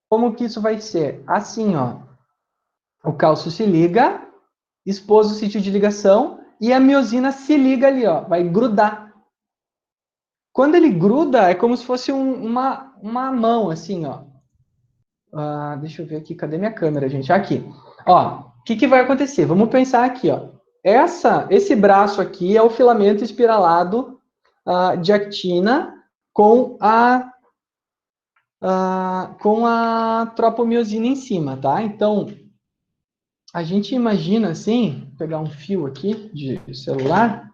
Como que isso vai ser? Assim, ó. O cálcio se liga, expôs o sítio de ligação, e a miosina se liga ali, ó. Vai grudar. Quando ele gruda, é como se fosse uma mão, assim, ó. Deixa eu ver aqui, cadê minha câmera, gente? Aqui. Ó, o que vai acontecer? Vamos pensar aqui, ó. Esse braço aqui é o filamento espiralado de actina com a tropomiosina em cima, tá? Então, a gente imagina assim, vou pegar um fio aqui de celular,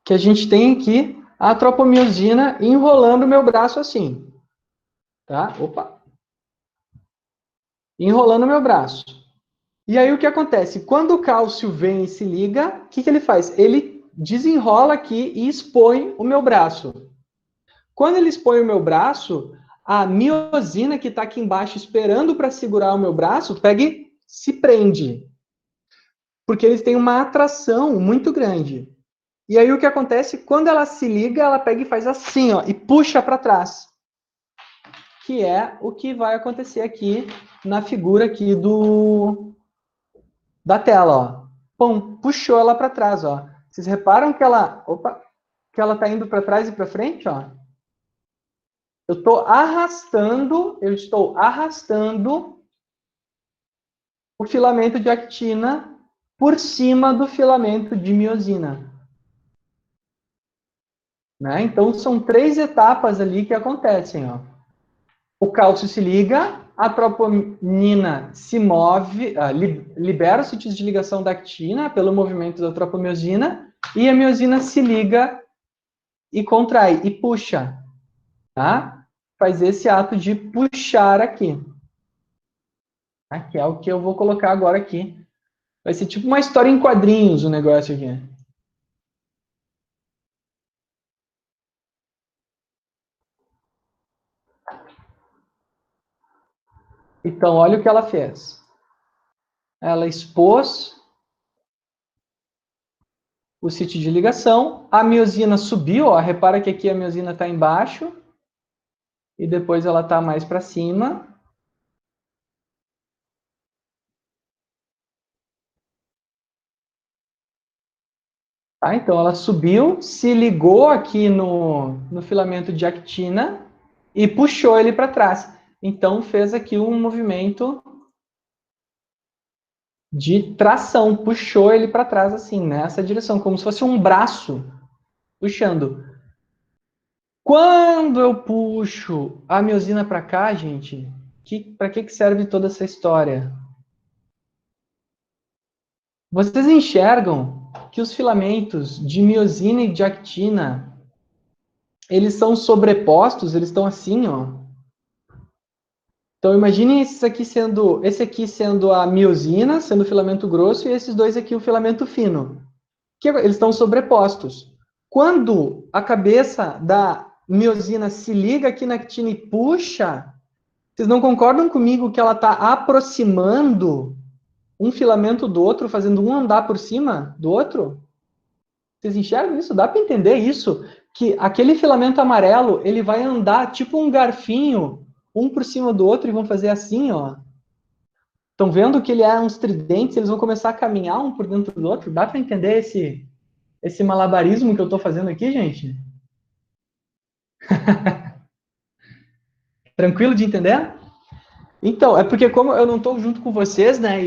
que a gente tem aqui a tropomiosina enrolando o meu braço assim, tá? Opa! Enrolando o meu braço. E aí o que acontece? Quando o cálcio vem e se liga, o que ele faz? Ele desenrola aqui e expõe o meu braço. Quando ele expõe o meu braço, a miosina que está aqui embaixo esperando para segurar o meu braço, pega e se prende. Porque eles têm uma atração muito grande. E aí o que acontece? Quando ela se liga, ela pega e faz assim, ó, e puxa para trás. Que é o que vai acontecer aqui na figura aqui da tela, ó. Pum, puxou ela para trás, ó. Vocês reparam que ela tá indo para trás e para frente, ó? Eu estou arrastando o filamento de actina por cima do filamento de miosina. Né? Então, são 3 etapas ali que acontecem. Ó. O cálcio se liga, a troponina se move, libera os sítios de ligação da actina pelo movimento da tropomiosina, e a miosina se liga e contrai, e puxa. Tá? Faz esse ato de puxar aqui. Que é o que eu vou colocar agora aqui. Vai ser tipo uma história em quadrinhos o negócio aqui. Então, olha o que ela fez. Ela expôs o sítio de ligação, a miosina subiu, ó, repara que aqui a miosina está embaixo, e depois ela está mais para cima. Tá? Então, ela subiu, se ligou aqui no filamento de actina e puxou ele para trás. Então, fez aqui um movimento de tração, puxou ele para trás assim, nessa direção, como se fosse um braço puxando. Quando eu puxo a miosina para cá, gente, para que serve toda essa história? Vocês enxergam que os filamentos de miosina e de actina, eles são sobrepostos, eles estão assim, ó. Então imaginem esse aqui sendo a miosina, sendo o filamento grosso, e esses dois aqui o filamento fino. Eles estão sobrepostos. Quando a cabeça da miosina se liga aqui na actina e puxa, vocês não concordam comigo que ela está aproximando um filamento do outro, fazendo um andar por cima do outro? Vocês enxergam isso? Dá para entender isso? Que aquele filamento amarelo, ele vai andar tipo um garfinho, um por cima do outro, e vão fazer assim, ó. Estão vendo que ele é uns tridentes, eles vão começar a caminhar um por dentro do outro? Dá para entender esse malabarismo que eu estou fazendo aqui, gente? Tranquilo de entender? Então, é porque como eu não estou junto com vocês, né,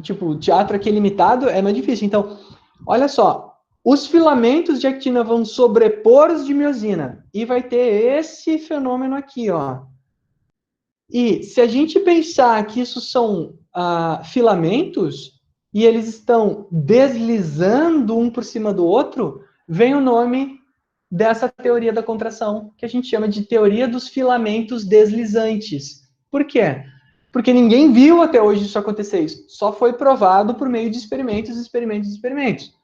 tipo, o teatro aqui é limitado, é mais difícil. Então, olha só, os filamentos de actina vão sobrepor os de miosina, e vai ter esse fenômeno aqui, ó. E se a gente pensar que isso são filamentos, e eles estão deslizando um por cima do outro, vem o nome dessa teoria da contração, que a gente chama de teoria dos filamentos deslizantes. Por quê? Porque ninguém viu até hoje isso acontecer. Isso só foi provado por meio de experimentos, experimentos, experimentos.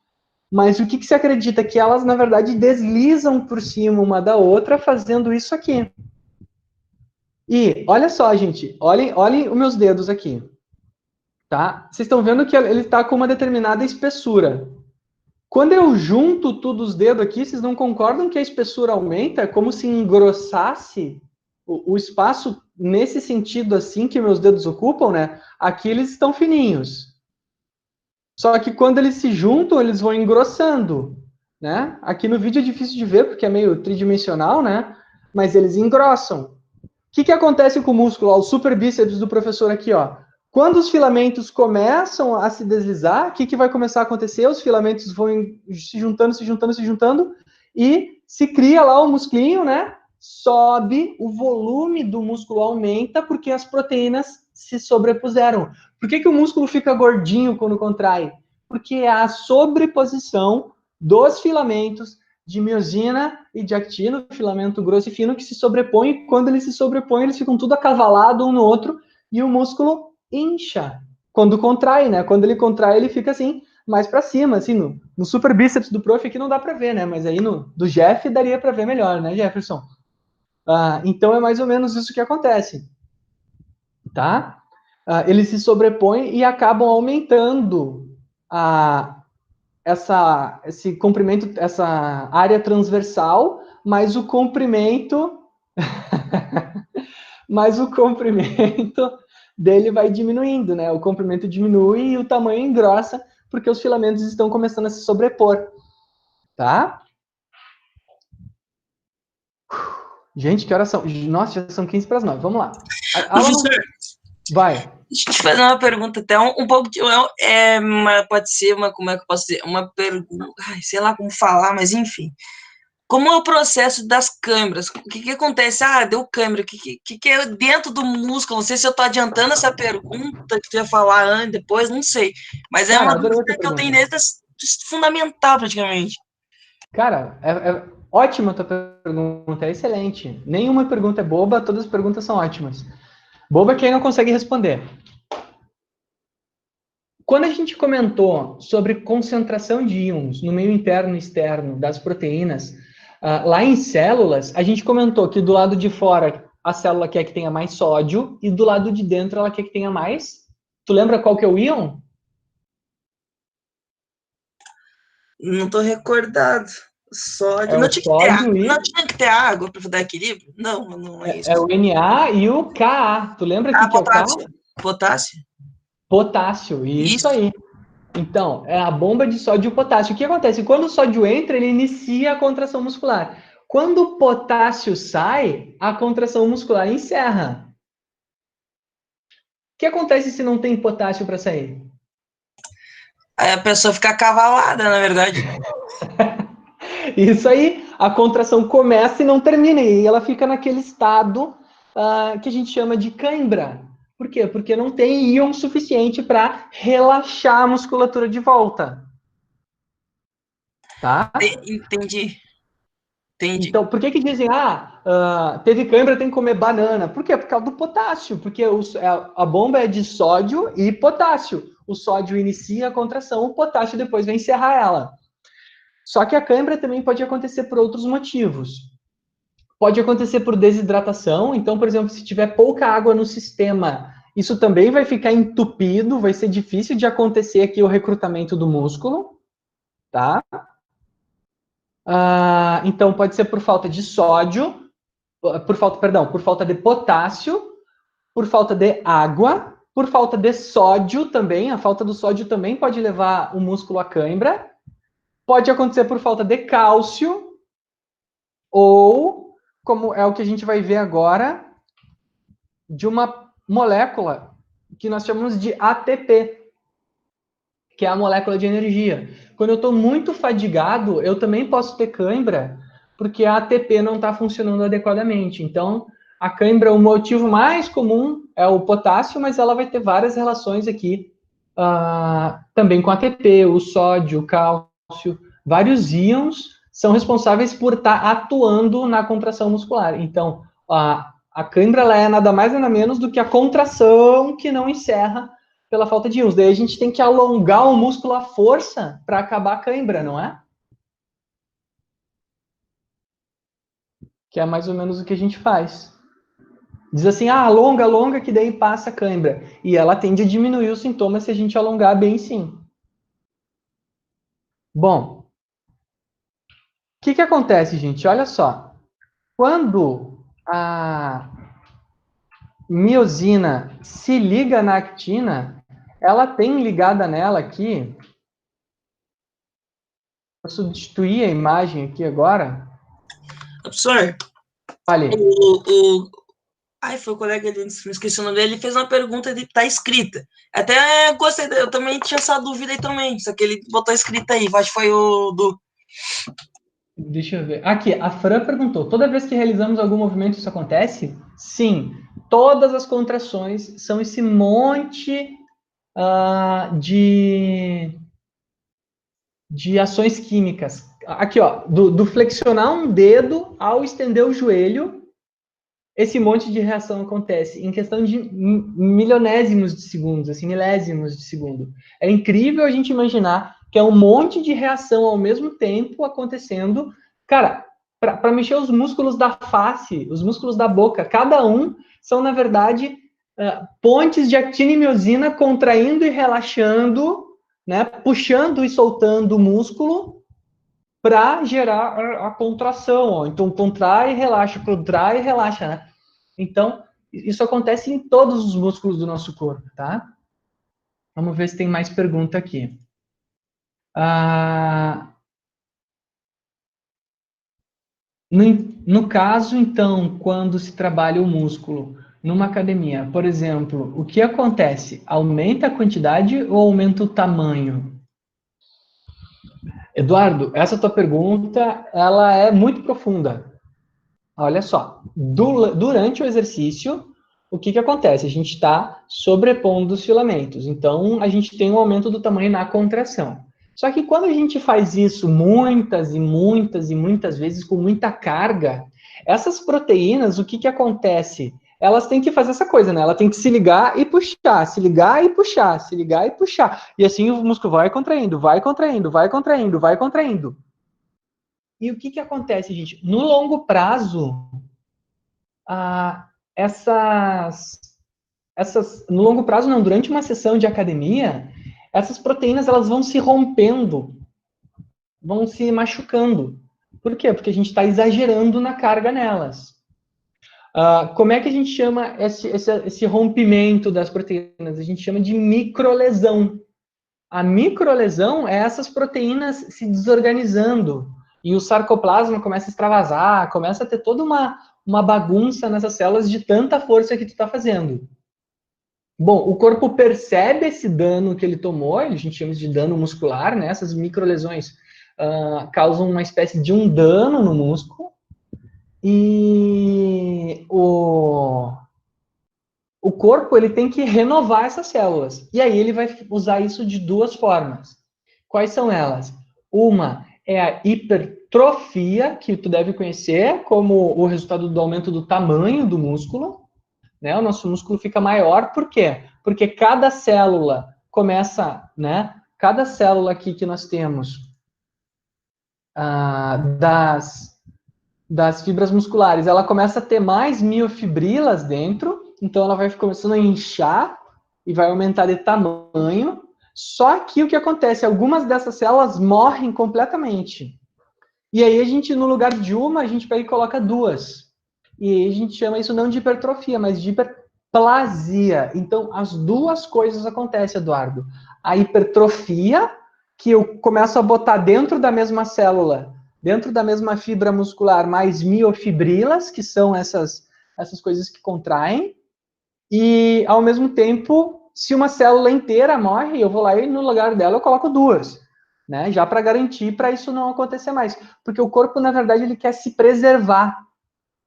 Mas o que se acredita? Que elas, na verdade, deslizam por cima uma da outra, fazendo isso aqui. E, olha só, gente, olhem os meus dedos aqui, tá? Vocês estão vendo que ele está com uma determinada espessura. Quando eu junto tudo os dedos aqui, vocês não concordam que a espessura aumenta? É como se engrossasse o espaço nesse sentido assim que meus dedos ocupam, né? Aqui eles estão fininhos. Só que quando eles se juntam, eles vão engrossando, né? Aqui no vídeo é difícil de ver, porque é meio tridimensional, né? Mas eles engrossam. O que acontece com o músculo? Ó, o super bíceps do professor aqui, ó. Quando os filamentos começam a se deslizar, o que vai começar a acontecer? Os filamentos vão se juntando, se juntando, se juntando, e se cria lá o musclinho, né? Sobe, o volume do músculo aumenta, porque as proteínas se sobrepuseram. Por que o músculo fica gordinho quando contrai? Porque é a sobreposição dos filamentos de miosina e de actina, filamento grosso e fino, que se sobrepõem, e quando eles se sobrepõem, eles ficam tudo acavalado um no outro, e o músculo incha. Quando contrai, né? Quando ele contrai, ele fica assim, mais para cima, assim, no super bíceps do prof aqui não dá para ver, né? Mas aí do Jeff daria para ver melhor, né, Jefferson? Então é mais ou menos isso que acontece, tá? Eles se sobrepõem e acabam aumentando esse comprimento, essa área transversal, mas o comprimento dele vai diminuindo, né? O comprimento diminui e o tamanho engrossa, porque os filamentos estão começando a se sobrepor, tá? Gente, que horas são? Nossa, já são 15 para as 9. Vamos lá. Professor, vai. Deixa eu te fazer uma pergunta, até um pouco de. Pode ser uma. Como é que eu posso dizer? Uma pergunta. Sei lá como falar, mas enfim. Como é o processo das câimbras? O que acontece? Deu câimbra. O que é dentro do músculo? Não sei se eu estou adiantando essa pergunta que tu ia falar antes, depois, não sei. Mas é uma dúvida que eu tenho desde fundamental, praticamente. Cara, ótima a tua pergunta, é excelente. Nenhuma pergunta é boba, todas as perguntas são ótimas. Boba é quem não consegue responder. Quando a gente comentou sobre concentração de íons no meio interno e externo das proteínas, lá em células, a gente comentou que do lado de fora a célula quer que tenha mais sódio e do lado de dentro ela quer que tenha mais. Tu lembra qual que é o íon? Não estou recordado. Sódio. Não tinha que ter água para dar equilíbrio? Não é isso. É o Na e o Ka. Tu lembra que é o Ka? Potássio? Potássio, isso aí. Então, é a bomba de sódio e potássio. O que acontece? Quando o sódio entra, ele inicia a contração muscular. Quando o potássio sai, a contração muscular encerra. O que acontece se não tem potássio para sair? Aí a pessoa fica acavalada, na verdade. Isso aí, a contração começa e não termina, e ela fica naquele estado que a gente chama de cãibra. Por quê? Porque não tem íon suficiente para relaxar a musculatura de volta. Tá? Entendi. Então, por que dizem, teve cãibra, tem que comer banana? Por quê? Por causa do potássio, porque a bomba é de sódio e potássio. O sódio inicia a contração, o potássio depois vai encerrar ela. Só que a cãibra também pode acontecer por outros motivos. Pode acontecer por desidratação, então, por exemplo, se tiver pouca água no sistema, isso também vai ficar entupido, vai ser difícil de acontecer aqui o recrutamento do músculo, tá? Então, pode ser por falta de sódio, por falta de potássio, por falta de água, por falta de sódio também, a falta do sódio também pode levar o músculo à cãibra, pode acontecer por falta de cálcio, ou, como é o que a gente vai ver agora, de uma molécula que nós chamamos de ATP, que é a molécula de energia. Quando eu estou muito fadigado, eu também posso ter cãibra, porque a ATP não está funcionando adequadamente. Então, a cãibra, o motivo mais comum é o potássio, mas ela vai ter várias relações aqui também com a ATP, o sódio, o cálcio, vários íons são responsáveis por estar atuando na contração muscular. Então, a cãibra ela é nada mais nada menos do que a contração que não encerra pela falta de íons. Daí a gente tem que alongar o músculo à força para acabar a cãibra, não é? Que é mais ou menos o que a gente faz. Diz assim, alonga, alonga, que daí passa a cãibra. E ela tende a diminuir os sintomas se a gente alongar bem, sim. Bom, o que acontece, gente? Olha só. Quando a miosina se liga na actina, ela tem ligada nela aqui, vou substituir a imagem aqui agora. Professor, Olha, ai, foi o colega dele, me esqueci o nome dele, ele fez uma pergunta de tá escrita. Até gostei, eu também tinha essa dúvida aí também, só que ele botou escrita aí, acho que foi o do... deixa eu ver. Aqui, a Fran perguntou, toda vez que realizamos algum movimento isso acontece? Sim, todas as contrações são esse monte de ações químicas. Aqui, ó, do flexionar um dedo ao estender o joelho, esse monte de reação acontece em questão de milionésimos de segundos, assim, milésimos de segundo. É incrível a gente imaginar que é um monte de reação ao mesmo tempo acontecendo. Cara, para mexer os músculos da face, os músculos da boca, cada um são, na verdade, pontes de actina e miosina contraindo e relaxando, né, puxando e soltando o músculo para gerar a contração. Ó. Então, contrai e relaxa, né? Então, isso acontece em todos os músculos do nosso corpo, tá? Vamos ver se tem mais pergunta aqui. No caso, então, quando se trabalha o músculo numa academia, por exemplo, o que acontece? Aumenta a quantidade ou aumenta o tamanho? Eduardo, essa tua pergunta, ela é muito profunda. Olha só, durante o exercício, o que acontece? A gente está sobrepondo os filamentos, então a gente tem um aumento do tamanho na contração. Só que quando a gente faz isso muitas e muitas e muitas vezes com muita carga, essas proteínas, o que acontece? Elas têm que fazer essa coisa, né? Ela tem que se ligar e puxar, se ligar e puxar, se ligar e puxar. E assim o músculo vai contraindo, vai contraindo, vai contraindo, vai contraindo. E o que acontece, gente? No longo prazo, no longo prazo não, durante uma sessão de academia, essas proteínas elas vão se rompendo, vão se machucando. Por quê? Porque a gente está exagerando na carga nelas. Como é que a gente chama esse rompimento das proteínas? A gente chama de microlesão. A microlesão é essas proteínas se desorganizando e o sarcoplasma começa a extravasar, começa a ter toda uma bagunça nessas células de tanta força que tu está fazendo. Bom, o corpo percebe esse dano que ele tomou, a gente chama de dano muscular, né? Essas microlesões causam uma espécie de um dano no músculo e o corpo ele tem que renovar essas células. E aí ele vai usar isso de duas formas. Quais são elas? Uma é a hipertrofia, que tu deve conhecer como o resultado do aumento do tamanho do músculo. Né? O nosso músculo fica maior, por quê? Porque cada célula começa, né? Cada célula aqui que nós temos das fibras musculares, ela começa a ter mais miofibrilas dentro, então ela vai começando a inchar e vai aumentar de tamanho. Só que o que acontece? Algumas dessas células morrem completamente. E aí a gente, no lugar de uma, a gente pega e coloca duas. E aí a gente chama isso não de hipertrofia, mas de hiperplasia. Então, as duas coisas acontecem, Eduardo. A hipertrofia, que eu começo a botar dentro da mesma célula, dentro da mesma fibra muscular, mais miofibrilas, que são essas coisas que contraem. E, ao mesmo tempo, se uma célula inteira morre, eu vou lá e no lugar dela eu coloco duas. Né? Já para garantir para isso não acontecer mais. Porque o corpo, na verdade, ele quer se preservar.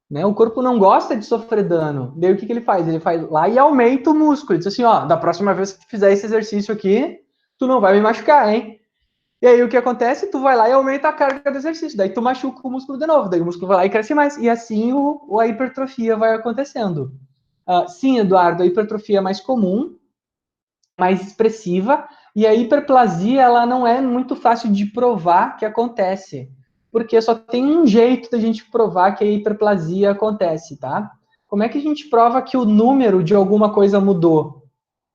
Né? O corpo não gosta de sofrer dano. Daí o que ele faz? Ele faz lá e aumenta o músculo. Ele diz assim, ó, da próxima vez que tu fizer esse exercício aqui, tu não vai me machucar, hein? E aí o que acontece? Tu vai lá e aumenta a carga do exercício. Daí tu machuca o músculo de novo. Daí o músculo vai lá e cresce mais. E assim a hipertrofia vai acontecendo. Sim, Eduardo, a hipertrofia é mais comum. mais expressiva, e a hiperplasia, ela não é muito fácil de provar que acontece, porque só tem um jeito da gente provar que a hiperplasia acontece, tá? Como é que a gente prova que o número de alguma coisa mudou?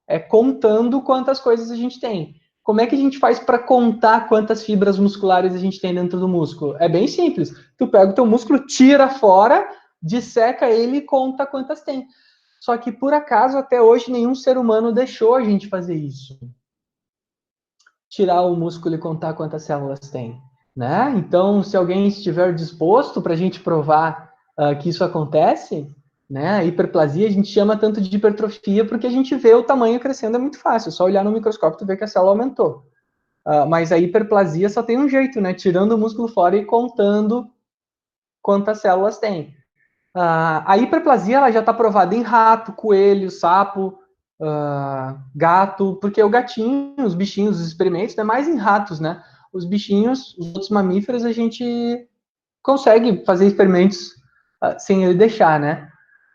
É contando quantas coisas a gente tem. Como é que a gente faz para contar quantas fibras musculares a gente tem dentro do músculo? É bem simples. Tu pega o teu músculo, tira fora, disseca ele e conta quantas tem. Só que, por acaso, até hoje, nenhum ser humano deixou a gente fazer isso. Tirar o músculo e contar quantas células tem. Né? Então, se alguém estiver disposto para a gente provar que isso acontece, né? A hiperplasia a gente chama tanto de hipertrofia porque a gente vê o tamanho crescendo, é muito fácil. Só olhar no microscópio e ver que a célula aumentou. Mas a hiperplasia só tem um jeito, né? Tirando o músculo fora e contando quantas células tem. A hiperplasia ela já está provada em rato, coelho, sapo, gato, porque o gatinho, os bichinhos, os experimentos, é mais em ratos, né? Os bichinhos, os outros mamíferos, a gente consegue fazer experimentos sem ele deixar, né?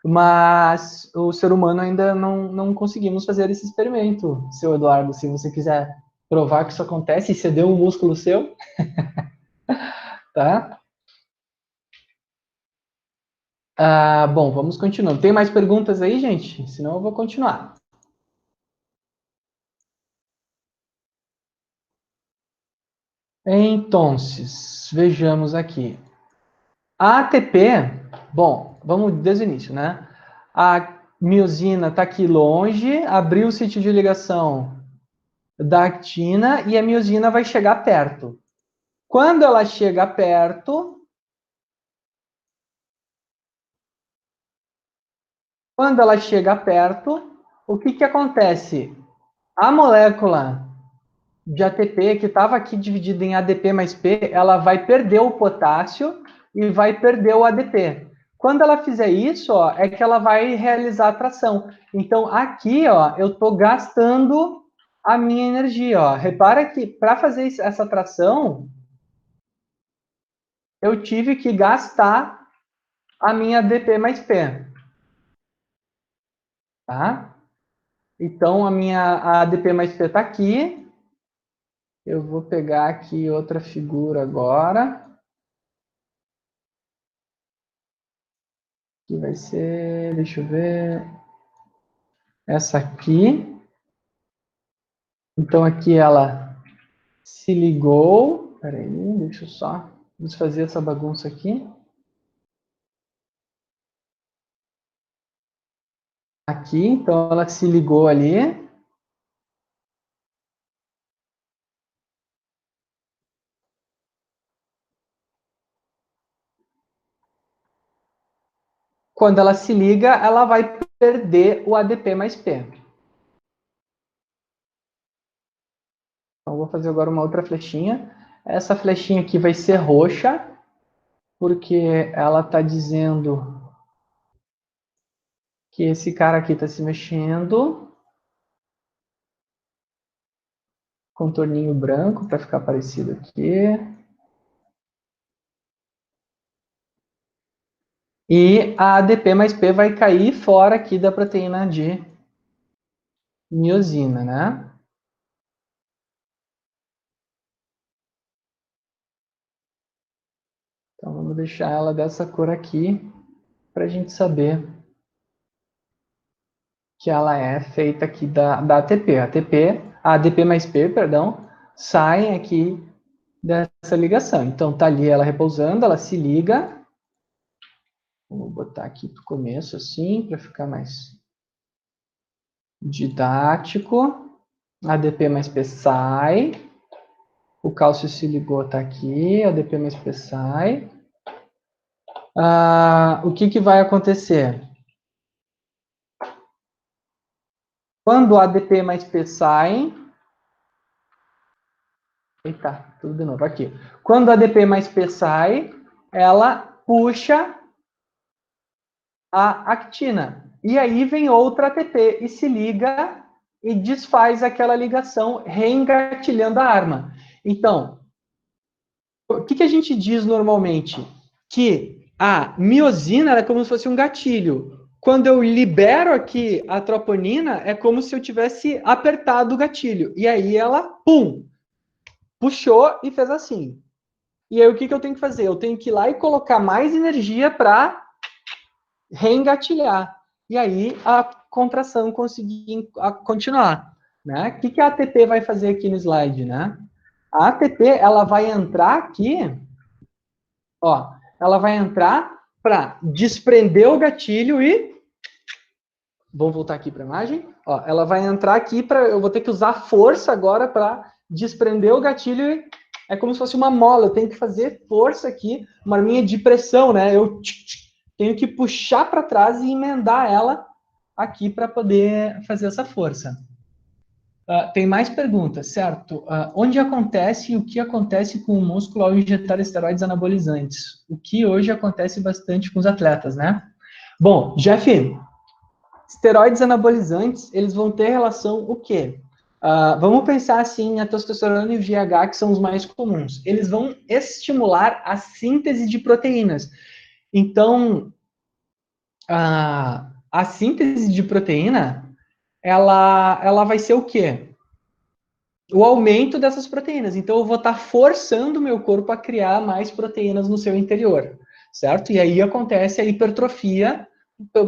Mas o ser humano ainda não conseguimos fazer esse experimento, seu Eduardo. Se você quiser provar que isso acontece e ceder um músculo seu, tá? Bom, vamos continuando. Tem mais perguntas aí, gente? Senão eu vou continuar. Então, vejamos aqui. A ATP, bom, vamos desde o início, né? A miosina está aqui longe, abriu o sítio de ligação da actina e a miosina vai chegar perto. Quando ela chega perto, o que acontece? A molécula de ATP, que estava aqui dividida em ADP mais P, ela vai perder o potássio e vai perder o ADP. Quando ela fizer isso, ó, é que ela vai realizar a tração. Então, aqui, ó, eu estou gastando a minha energia. Ó. Repara que para fazer essa tração, eu tive que gastar a minha ADP mais P. Tá? Então, a ADP mais P está aqui. Eu vou pegar aqui outra figura agora. Que vai ser, deixa eu ver, essa aqui. Então, aqui ela se ligou. Peraí, deixa eu só desfazer essa bagunça aqui. Aqui, então ela se ligou ali. Quando ela se liga, ela vai perder o ADP mais P. Então, vou fazer agora uma outra flechinha. Essa flechinha aqui vai ser roxa, porque ela está dizendo que esse cara aqui está se mexendo. Contorninho branco para ficar parecido aqui. E a ADP mais P vai cair fora aqui da proteína de miosina, né? Então, vamos deixar ela dessa cor aqui, para a gente saber que ela é feita aqui da ATP. A ADP mais P, perdão, saem aqui dessa ligação. Então, tá ali ela repousando, ela se liga. Vou botar aqui para o começo, assim, para ficar mais didático. ADP mais P sai. O cálcio se ligou, tá aqui. ADP mais P sai. O que vai acontecer? Quando ADP mais P saem... Eita, tudo de novo aqui. Quando ADP mais P sai, ela puxa a actina. E aí vem outra ATP e se liga e desfaz aquela ligação, reengatilhando a arma. Então, o que a gente diz normalmente? Que a miosina é como se fosse um gatilho. quando eu libero aqui a troponina, é como se eu tivesse apertado o gatilho. E aí ela, pum, puxou e fez assim. E aí o que eu tenho que fazer? Eu tenho que ir lá e colocar mais energia para reengatilhar. E aí a contração conseguir continuar. Né? O que a ATP vai fazer aqui no slide? Né? A ATP ela vai entrar aqui, ó, ela vai entrar para desprender o gatilho e... Vamos voltar aqui para a imagem. Ó, ela vai entrar aqui para... Eu vou ter que usar força agora para desprender o gatilho e... É como se fosse uma mola. Eu tenho que fazer força aqui, uma arminha de pressão, né? Eu tenho que puxar para trás e emendar ela aqui para poder fazer essa força. Tem mais perguntas, certo? Onde acontece e o que acontece com o músculo ao injetar esteroides anabolizantes? O que hoje acontece bastante com os atletas, né? Bom, Jeff, esteroides anabolizantes, eles vão ter relação o quê? Vamos pensar assim, a testosterona e o GH, que são os mais comuns. Eles vão estimular a síntese de proteínas. Então, a síntese de proteína, ela vai ser o quê? O aumento dessas proteínas. Então, eu vou estar forçando o meu corpo a criar mais proteínas no seu interior, certo? E aí acontece a hipertrofia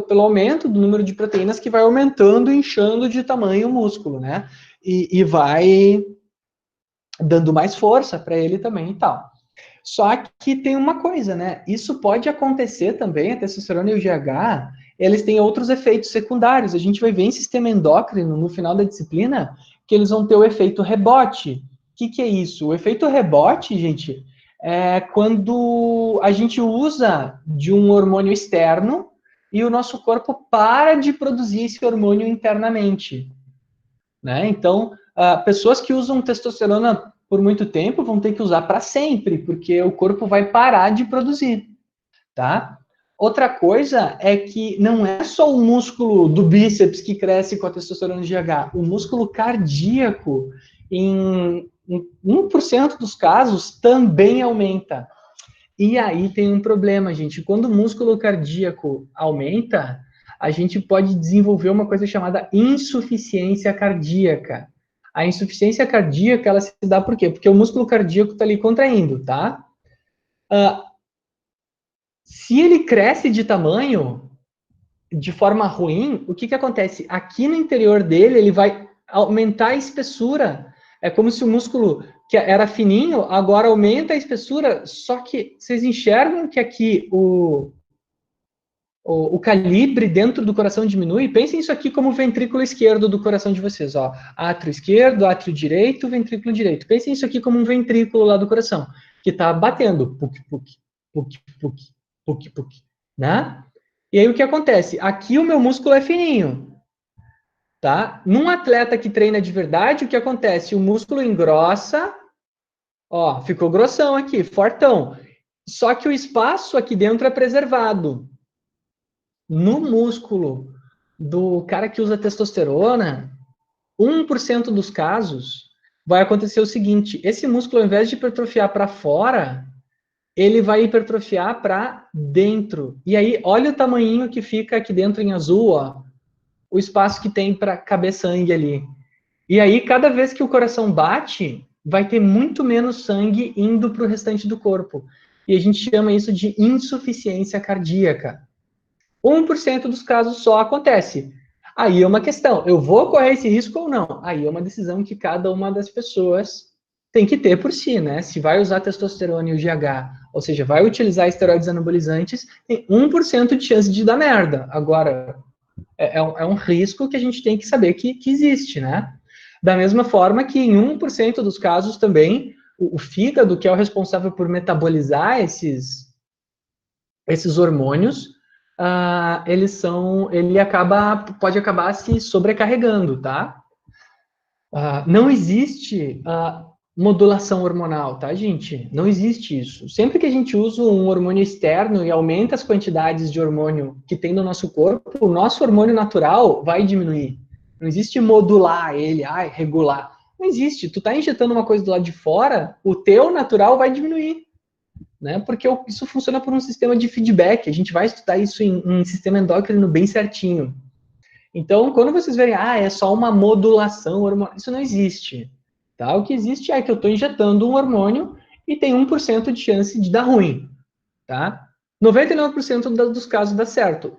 pelo aumento do número de proteínas que vai aumentando, inchando de tamanho o músculo, né? E vai dando mais força para ele também e tal. Só que tem uma coisa, né? Isso pode acontecer também, a testosterona e o GH, eles têm outros efeitos secundários. A gente vai ver em sistema endócrino, no final da disciplina, que eles vão ter o efeito rebote. O que é isso? O efeito rebote, gente, é quando a gente usa de um hormônio externo e o nosso corpo para de produzir esse hormônio internamente. Né? Então, pessoas que usam testosterona por muito tempo vão ter que usar para sempre, porque o corpo vai parar de produzir, tá? Outra coisa é que não é só o músculo do bíceps que cresce com a testosterona GH, o músculo cardíaco, em 1% dos casos, também aumenta. E aí tem um problema, gente. Quando o músculo cardíaco aumenta, a gente pode desenvolver uma coisa chamada insuficiência cardíaca. A insuficiência cardíaca, ela se dá por quê? Porque o músculo cardíaco está ali contraindo, tá? Se ele cresce de tamanho, de forma ruim, o que acontece? Aqui no interior dele, ele vai aumentar a espessura. É como se o músculo que era fininho, agora aumenta a espessura, só que vocês enxergam que aqui o calibre dentro do coração diminui. Pensem isso aqui como o ventrículo esquerdo do coração de vocês, ó. Átrio esquerdo, átrio direito, ventrículo direito. Pensem isso aqui como um ventrículo lá do coração, que está batendo, puc, puc, puc, puc, puc, puc, né? E aí o que acontece? Aqui o meu músculo é fininho, tá? Num atleta que treina de verdade, o que acontece? O músculo engrossa, ó, ficou grossão aqui, fortão. Só que o espaço aqui dentro é preservado. No músculo do cara que usa testosterona, 1% dos casos vai acontecer o seguinte: esse músculo, ao invés de hipertrofiar para fora, ele vai hipertrofiar para dentro. E aí, olha o tamanhinho que fica aqui dentro em azul, ó, o espaço que tem para caber sangue ali. E aí, cada vez que o coração bate, vai ter muito menos sangue indo para o restante do corpo. E a gente chama isso de insuficiência cardíaca. 1% dos casos só acontece. Aí é uma questão, eu vou correr esse risco ou não? Aí é uma decisão que cada uma das pessoas tem que ter por si, né? Se vai usar testosterona e o GH, ou seja, vai utilizar esteroides anabolizantes, tem 1% de chance de dar merda. Agora, é um risco que a gente tem que saber que existe, né? Da mesma forma que em 1% dos casos também, o fígado, que é o responsável por metabolizar esses hormônios, ele pode acabar se sobrecarregando, tá? Não existe modulação hormonal, tá, gente? Não existe isso. Sempre que a gente usa um hormônio externo e aumenta as quantidades de hormônio que tem no nosso corpo, o nosso hormônio natural vai diminuir. Não existe modular ele, regular. Não existe. Tu tá injetando uma coisa do lado de fora, o teu natural vai diminuir, né? Porque isso funciona por um sistema de feedback. A gente vai estudar isso em sistema endócrino bem certinho. Então, quando vocês verem, é só uma modulação hormonal, isso não existe. Tá? O que existe é que eu estou injetando um hormônio e tem 1% de chance de dar ruim. Tá? 99% dos casos dá certo.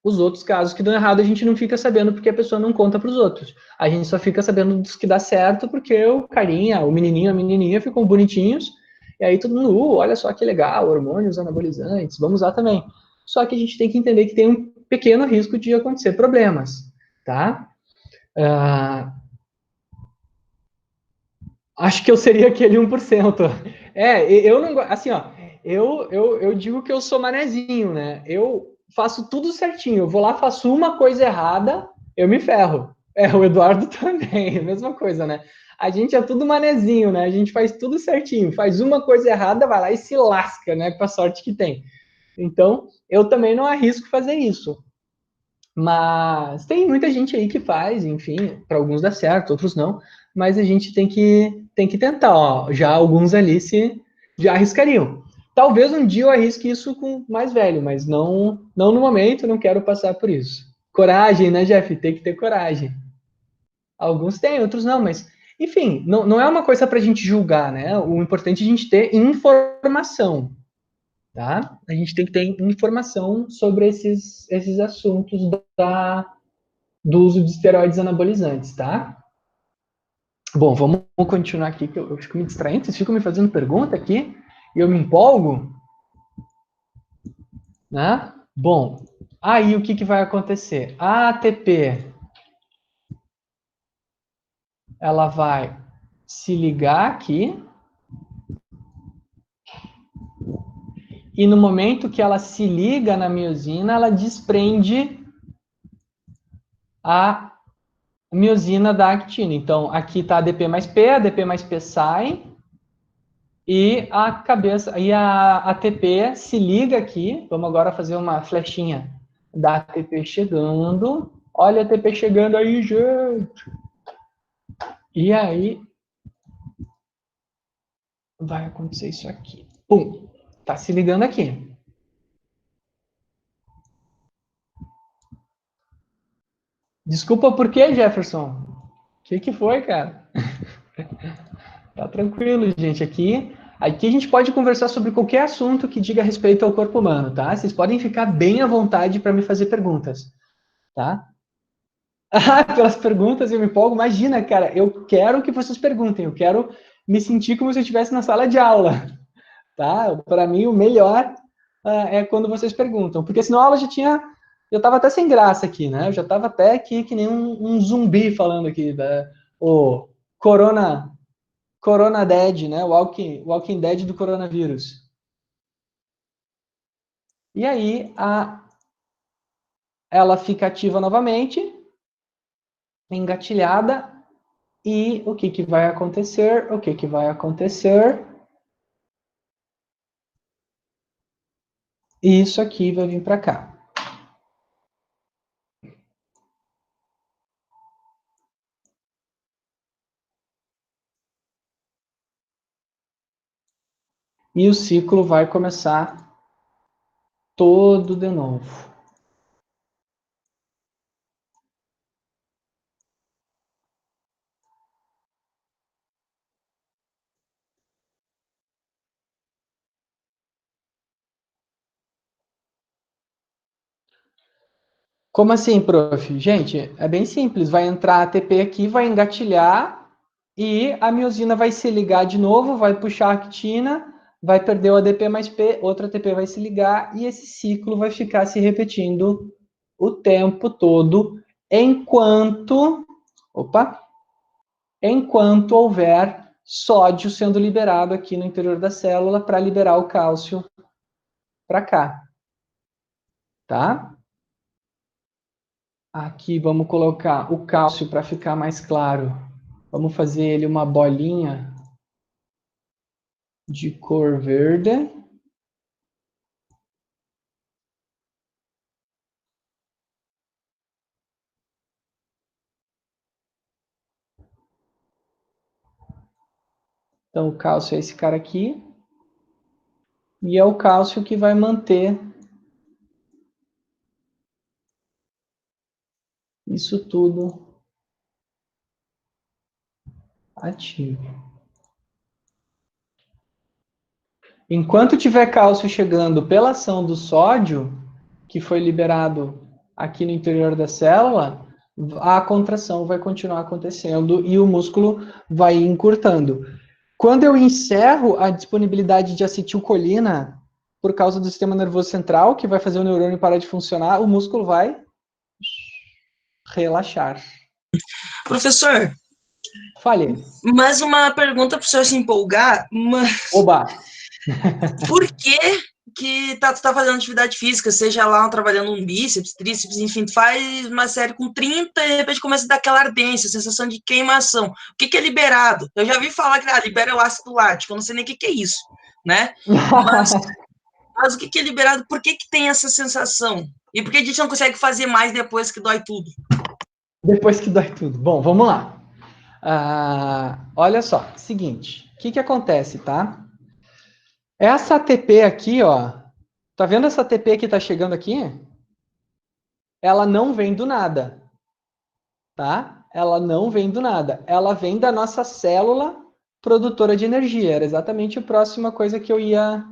Os outros casos que dão errado, a gente não fica sabendo porque a pessoa não conta para os outros. A gente só fica sabendo dos que dá certo porque o carinha, o menininho, a menininha ficam bonitinhos. E aí todo mundo, olha só que legal, hormônios anabolizantes, vamos usar também. Só que a gente tem que entender que tem um pequeno risco de acontecer problemas, tá? Acho que eu seria aquele 1%. Eu não assim, ó, eu digo que eu sou manezinho, né? Eu faço tudo certinho. Eu vou lá, faço uma coisa errada, eu me ferro. O Eduardo também, a mesma coisa, né? A gente é tudo manezinho, né? A gente faz tudo certinho. Faz uma coisa errada, vai lá e se lasca, né? Com a sorte que tem. Então, eu também não arrisco fazer isso. Mas tem muita gente aí que faz, enfim, para alguns dá certo, outros não. Mas a gente tem que tentar, ó. Já alguns ali já arriscariam. Talvez um dia eu arrisque isso com mais velho, mas não no momento, não quero passar por isso. Coragem, né, Jeff? Tem que ter coragem. Alguns têm, outros não, mas enfim, não é uma coisa para a gente julgar, né? O importante é a gente ter informação, tá? A gente tem que ter informação sobre esses assuntos do uso de esteroides anabolizantes, tá? Bom, vamos continuar aqui, que eu fico me distraindo, vocês ficam me fazendo pergunta aqui, e eu me empolgo, né? Bom, aí o que vai acontecer? A ATP, ela vai se ligar aqui, e no momento que ela se liga na miosina, ela desprende a miosina da actina. Então, aqui está ADP mais P, ADP mais P sai, e a cabeça, e a ATP se liga aqui. Vamos agora fazer uma flechinha da ATP chegando. Olha a ATP chegando aí, gente. E aí vai acontecer isso aqui. Pum, tá se ligando aqui. Desculpa por quê, Jefferson? O que foi, cara? Tá tranquilo, gente. Aqui a gente pode conversar sobre qualquer assunto que diga respeito ao corpo humano, tá? Vocês podem ficar bem à vontade para me fazer perguntas, tá? Ah, pelas perguntas eu me empolgo. Imagina, cara, eu quero que vocês perguntem. Eu quero me sentir como se eu estivesse na sala de aula, tá? Para mim, o melhor é quando vocês perguntam, porque senão a aula já tinha. Eu estava até sem graça aqui, né? Eu já estava até aqui que nem um zumbi falando aqui, o Corona Dead, né? Walking Dead do coronavírus. E aí, ela fica ativa novamente, engatilhada, e o que vai acontecer? O que vai acontecer? Isso aqui vai vir para cá. E o ciclo vai começar todo de novo. Como assim, prof? Gente, é bem simples. Vai entrar a ATP aqui, vai engatilhar e a miosina vai se ligar de novo, vai puxar a actina, vai perder o ADP mais P, outra ATP vai se ligar e esse ciclo vai ficar se repetindo o tempo todo opa, enquanto houver sódio sendo liberado aqui no interior da célula para liberar o cálcio para cá, tá? Aqui vamos colocar o cálcio para ficar mais claro. Vamos fazer ele uma bolinha de cor verde. Então, o cálcio é esse cara aqui. E é o cálcio que vai manter isso tudo ativo. Enquanto tiver cálcio chegando pela ação do sódio, que foi liberado aqui no interior da célula, a contração vai continuar acontecendo e o músculo vai encurtando. Quando eu encerro a disponibilidade de acetilcolina por causa do sistema nervoso central, que vai fazer o neurônio parar de funcionar, o músculo vai relaxar. Professor, Fale. mais uma pergunta para o senhor se empolgar, mas Oba! por que tu tá fazendo atividade física, seja lá trabalhando um bíceps, tríceps, enfim, tu faz uma série com 30 e de repente começa a dar aquela ardência, sensação de queimação. O que é liberado? Eu já vi falar que libera o ácido lático, eu não sei nem o que é isso, né? Mas o que é liberado? Por que tem essa sensação? E por que a gente não consegue fazer mais depois que dói tudo? Depois que dói tudo. Bom, vamos lá. Olha só, seguinte, o que acontece, tá? Essa ATP aqui, ó, tá vendo essa ATP que tá chegando aqui? Ela não vem do nada, tá? Ela não vem do nada. Ela vem da nossa célula produtora de energia. Era exatamente a próxima coisa que eu ia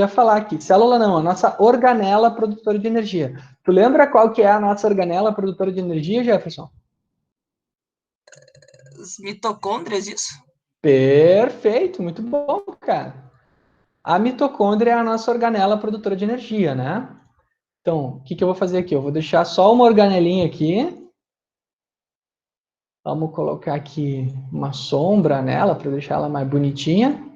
falar aqui. Célula não, a nossa organela produtora de energia. Tu lembra qual que é a nossa organela produtora de energia, Jefferson? As mitocôndrias, isso? Perfeito, muito bom, cara. A mitocôndria é a nossa organela produtora de energia, né? Então, o que eu vou fazer aqui? Eu vou deixar só uma organelinha aqui. Vamos colocar aqui uma sombra nela para deixar ela mais bonitinha.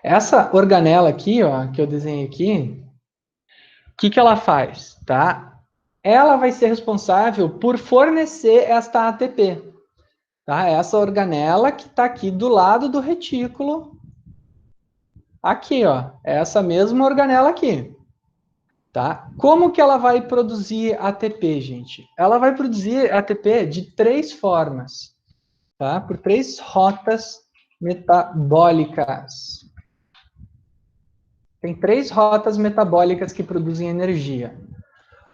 Essa organela aqui, ó, que eu desenhei aqui, o que ela faz, tá? Ela vai ser responsável por fornecer esta ATP, tá? Essa organela que está aqui do lado do retículo. Aqui, ó, essa mesma organela aqui. Tá? Como que ela vai produzir ATP, gente? Ela vai produzir ATP de 3 formas, tá? Por 3 rotas metabólicas. Tem 3 rotas metabólicas que produzem energia.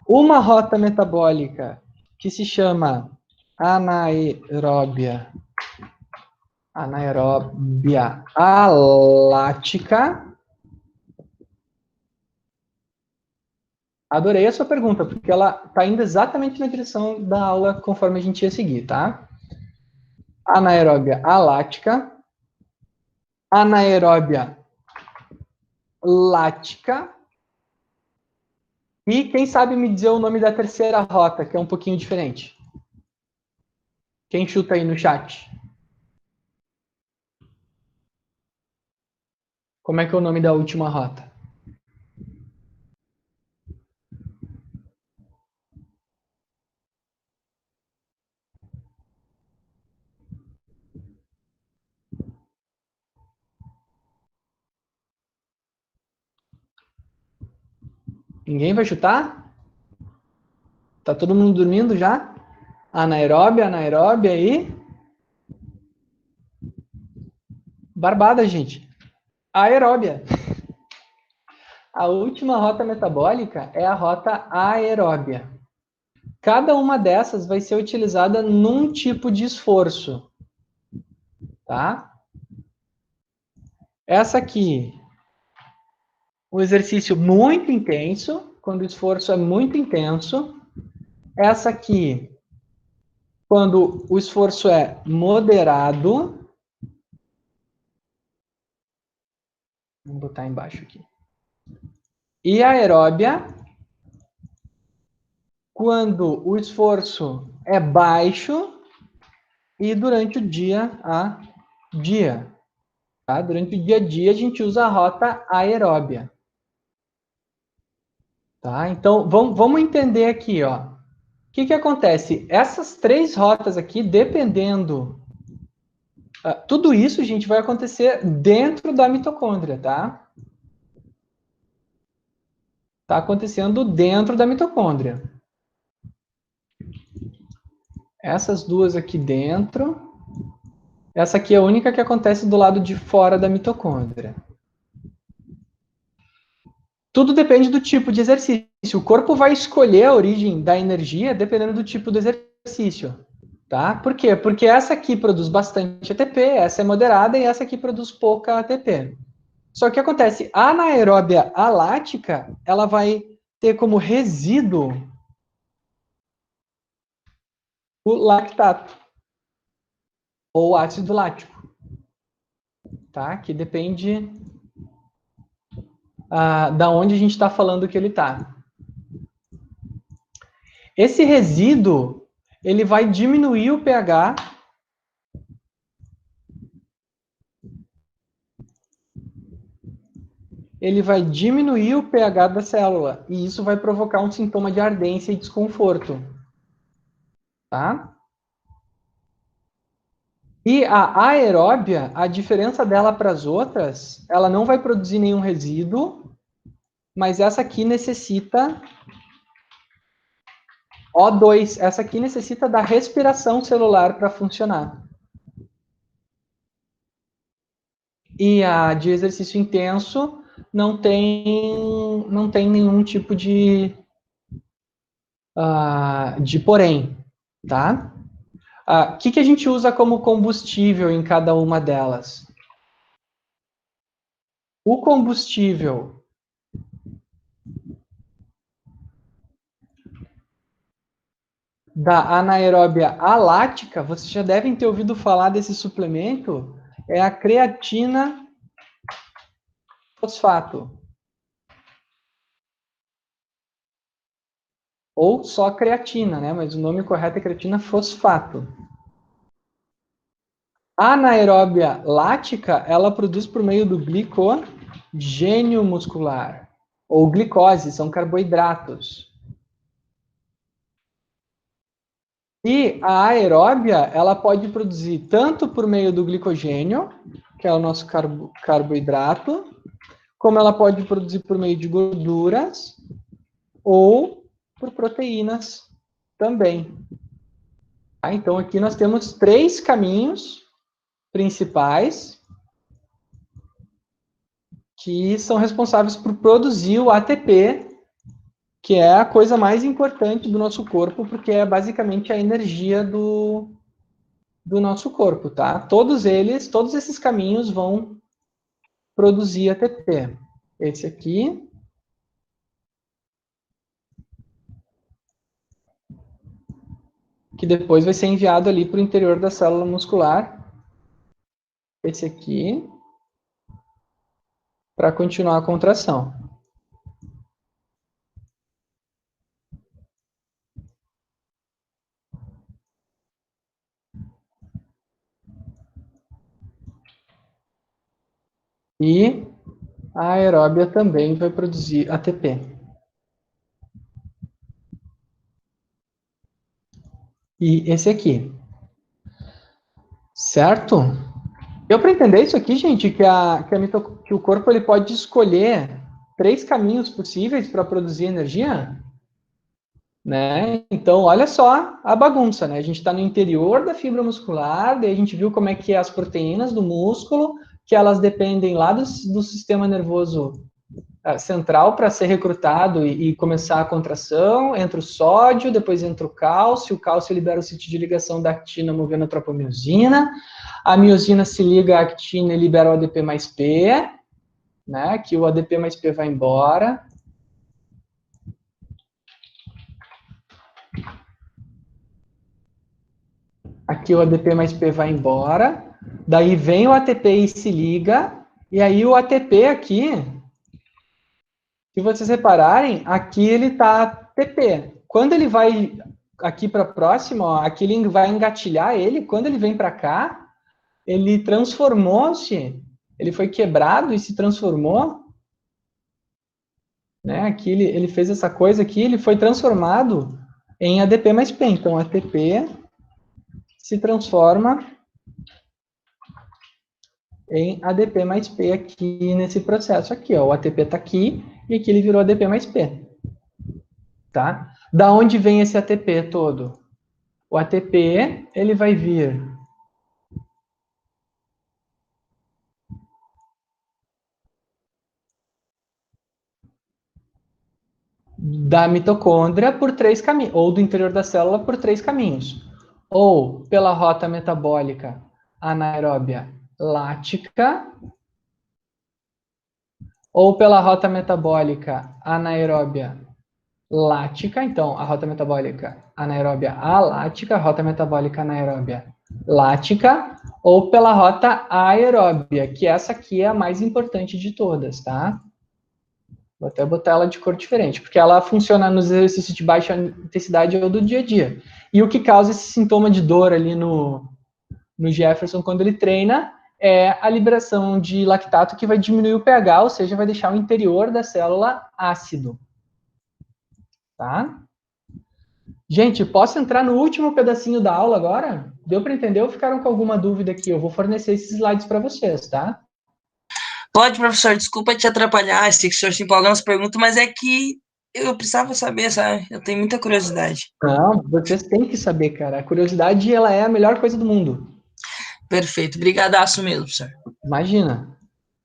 Uma rota metabólica que se chama anaeróbia alática. Adorei a sua pergunta, porque ela está indo exatamente na direção da aula conforme a gente ia seguir, tá? Anaeróbia alática, anaeróbia lática, e quem sabe me dizer o nome da terceira rota, que é um pouquinho diferente? Quem chuta aí no chat? Como é que é o nome da última rota? Ninguém vai chutar? Tá todo mundo dormindo já? Anaeróbia, anaeróbia e... Barbada, gente. Aeróbia. A última rota metabólica é a rota aeróbia. Cada uma dessas vai ser utilizada num tipo de esforço, tá? Essa aqui, um exercício muito intenso, quando o esforço é muito intenso. Essa aqui, quando o esforço é moderado. Vou botar embaixo aqui. E a aeróbia, quando o esforço é baixo e durante o dia a dia. Tá? Durante o dia a dia, a gente usa a rota aeróbia. Tá? Então, vamos entender aqui, ó. O que acontece? Essas 3 rotas aqui, dependendo... tudo isso, gente, vai acontecer dentro da mitocôndria, tá? Tá acontecendo dentro da mitocôndria. Essas duas aqui dentro. Essa aqui é a única que acontece do lado de fora da mitocôndria. Tudo depende do tipo de exercício. O corpo vai escolher a origem da energia dependendo do tipo do exercício. Tá? Por quê? Porque essa aqui produz bastante ATP, essa é moderada e essa aqui produz pouca ATP. Só que o que acontece? A anaeróbia alática, ela vai ter como resíduo o lactato, ou ácido lático, tá? Que depende da onde a gente está falando que ele está. Esse resíduo, ele vai diminuir o pH da célula, e isso vai provocar um sintoma de ardência e desconforto, tá? E a aeróbia, a diferença dela para as outras, ela não vai produzir nenhum resíduo, mas essa aqui necessita O2, essa aqui necessita da respiração celular para funcionar. E a de exercício intenso não tem nenhum tipo de porém, tá? O que a gente usa como combustível em cada uma delas? O combustível da anaeróbia alática, vocês já devem ter ouvido falar desse suplemento, é a creatina fosfato. Ou só creatina, né? Mas o nome correto é creatina fosfato. A anaeróbia lática, ela produz por meio do glicogênio muscular. Ou glicose, são carboidratos. E a aeróbia, ela pode produzir tanto por meio do glicogênio, que é o nosso carboidrato, como ela pode produzir por meio de gorduras ou por proteínas também. Tá? Então, aqui nós temos 3 caminhos principais que são responsáveis por produzir o ATP, que é a coisa mais importante do nosso corpo, porque é basicamente a energia do nosso corpo, tá? Todos esses caminhos vão produzir ATP. Esse aqui, que depois vai ser enviado ali para o interior da célula muscular. Esse aqui, para continuar a contração. E a aeróbia também vai produzir ATP. E esse aqui. Certo? Deu para entender isso aqui, gente? Que o corpo ele pode escolher 3 caminhos possíveis para produzir energia? Né? Então, olha só a bagunça, né? A gente está no interior da fibra muscular, daí a gente viu como é que é as proteínas do músculo, que elas dependem lá do sistema nervoso central para ser recrutado e começar a contração, entra o sódio, depois entra o cálcio libera o sítio de ligação da actina movendo a tropamiosina, a miosina se liga à actina e libera o ADP mais P, né? Que o ADP mais P vai embora. Aqui o ADP mais P vai embora, daí vem o ATP e se liga, e aí o ATP aqui, se vocês repararem, aqui ele está ATP. Quando ele vai aqui para próximo, ó, aqui ele vai engatilhar ele, quando ele vem para cá, ele transformou-se, ele foi quebrado e se transformou, né? Aqui ele fez essa coisa aqui, ele foi transformado em ADP mais P. Então, ATP se transforma em ADP mais P aqui nesse processo aqui, ó. O ATP está aqui e aqui ele virou ADP mais P, tá? Da onde vem esse ATP todo? O ATP, ele vai vir da mitocôndria por 3 caminhos, ou do interior da célula por 3 caminhos. Ou pela rota metabólica anaeróbia lática, ou pela rota metabólica anaeróbia lática, então a rota metabólica anaeróbia alática, rota metabólica anaeróbia lática, ou pela rota aeróbia, que essa aqui é a mais importante de todas, tá? Vou até botar ela de cor diferente, porque ela funciona nos exercícios de baixa intensidade ou do dia a dia. E o que causa esse sintoma de dor ali no Jefferson quando ele treina é a liberação de lactato que vai diminuir o pH, ou seja, vai deixar o interior da célula ácido. Tá? Gente, posso entrar no último pedacinho da aula agora? Deu para entender ou ficaram com alguma dúvida aqui? Eu vou fornecer esses slides para vocês, tá? Pode, professor, desculpa te atrapalhar, sei que o senhor se empolga nas perguntas, mas é que eu precisava saber, sabe? Eu tenho muita curiosidade. Não, vocês têm que saber, cara. A curiosidade, ela é a melhor coisa do mundo. Perfeito, brigadaço mesmo, professor. Imagina.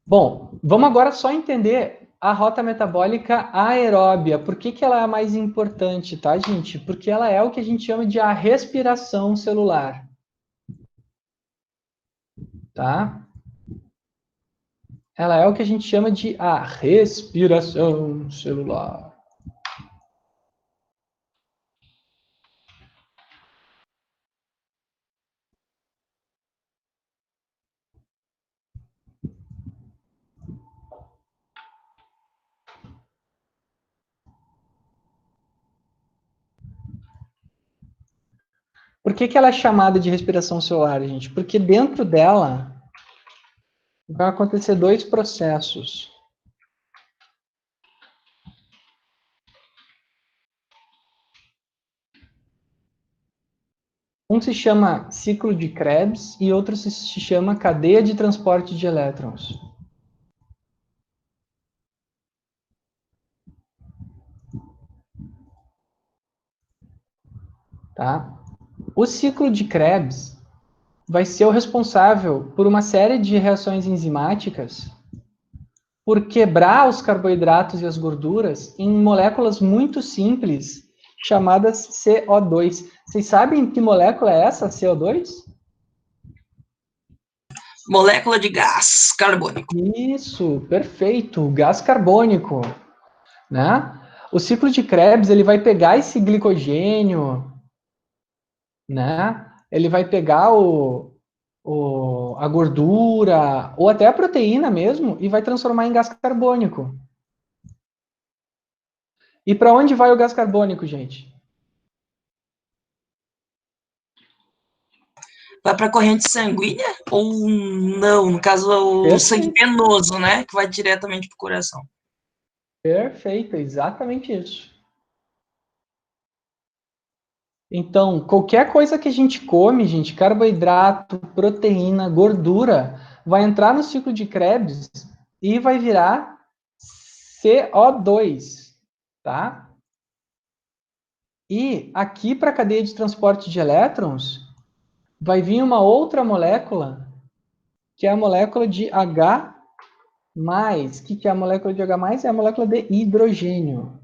Bom, vamos agora só entender a rota metabólica aeróbia. Por que que ela é a mais importante, tá, gente? Porque ela é o que a gente chama de a respiração celular. Tá? Ela é o que a gente chama de a respiração celular. Por que que ela é chamada de respiração celular, gente? Porque dentro dela vai acontecer dois processos. Um se chama ciclo de Krebs e outro se chama cadeia de transporte de elétrons. Tá? O ciclo de Krebs vai ser o responsável por uma série de reações enzimáticas por quebrar os carboidratos e as gorduras em moléculas muito simples chamadas CO2. Vocês sabem que molécula é essa, CO2? Molécula de gás carbônico. Isso, perfeito, gás carbônico, né? O ciclo de Krebs, ele vai pegar esse glicogênio, né? Ele vai pegar a gordura, ou até a proteína mesmo, e vai transformar em gás carbônico. E para onde vai o gás carbônico, gente? Vai para a corrente sanguínea ou não? No caso, o sangue Perfeito, venoso, né? Que vai diretamente para o coração. perfeito, exatamente isso. Então, qualquer coisa que a gente come, gente, carboidrato, proteína, gordura, vai entrar no ciclo de Krebs e vai virar CO2, tá? E aqui para a cadeia de transporte de elétrons, vai vir uma outra molécula, que é a molécula de H+. O que é a molécula de H+? É a molécula de hidrogênio.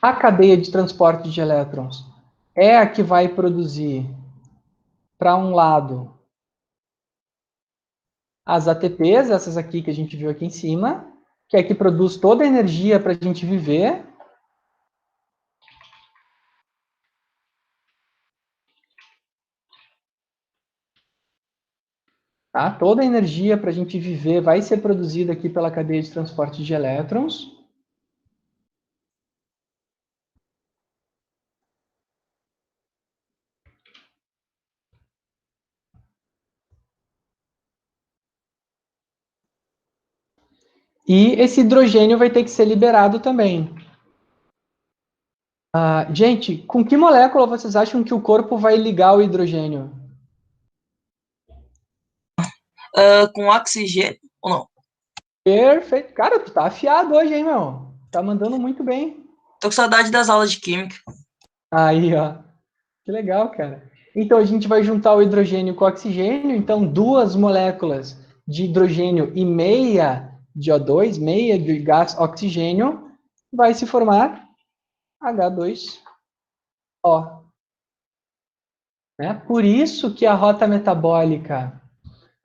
A cadeia de transporte de elétrons é a que vai produzir, para um lado, as ATPs, essas aqui que a gente viu aqui em cima, que é que produz toda a energia para a gente viver. Tá? Toda a energia para a gente viver vai ser produzida aqui pela cadeia de transporte de elétrons. E esse hidrogênio vai ter que ser liberado também. Gente, com que molécula vocês acham que o corpo vai ligar o hidrogênio? Com oxigênio ou não? Perfeito. Cara, tu tá afiado hoje, hein, meu? Tá mandando muito bem. Tô com saudade das aulas de química. Aí, ó. Que legal, cara. Então, a gente vai juntar o hidrogênio com o oxigênio. Então, duas moléculas de hidrogênio e meia de O2, meia de gás oxigênio, vai se formar H2O. Né? Por isso que a rota metabólica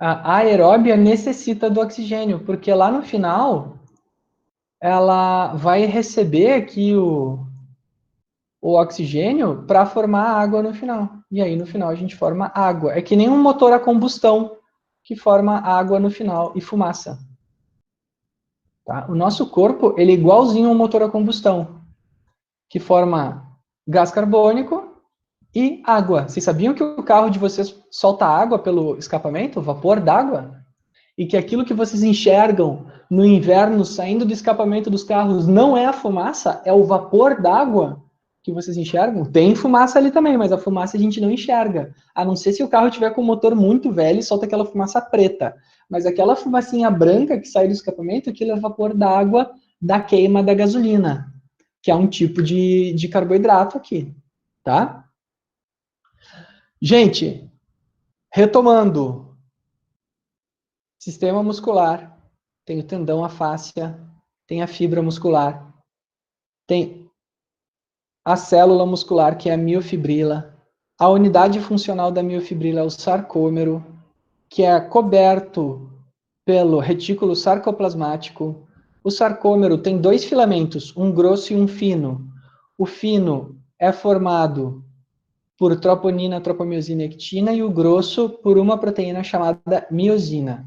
a aeróbia necessita do oxigênio, porque lá no final ela vai receber aqui o oxigênio para formar água no final. E aí no final a gente forma água. É que nem um motor a combustão que forma água no final e fumaça. Tá? O nosso corpo ele é igualzinho a um motor a combustão, que forma gás carbônico e água. Vocês sabiam que o carro de vocês solta água pelo escapamento, vapor d'água? E que aquilo que vocês enxergam no inverno saindo do escapamento dos carros não é a fumaça, é o vapor d'água que vocês enxergam? Tem fumaça ali também, mas a fumaça a gente não enxerga. A não ser se o carro tiver com o motor muito velho e solta aquela fumaça preta. Mas aquela fumacinha branca que sai do escapamento, aquilo é vapor d'água da queima da gasolina, que é um tipo de carboidrato aqui, tá? Gente, retomando, sistema muscular, tem o tendão, a fáscia, tem a fibra muscular, tem a célula muscular, que é a miofibrila, a unidade funcional da miofibrila é o sarcômero, que é coberto pelo retículo sarcoplasmático. O sarcômero tem dois filamentos, um grosso e um fino. O fino é formado por troponina, tropomiosina e actina, e o grosso por uma proteína chamada miosina.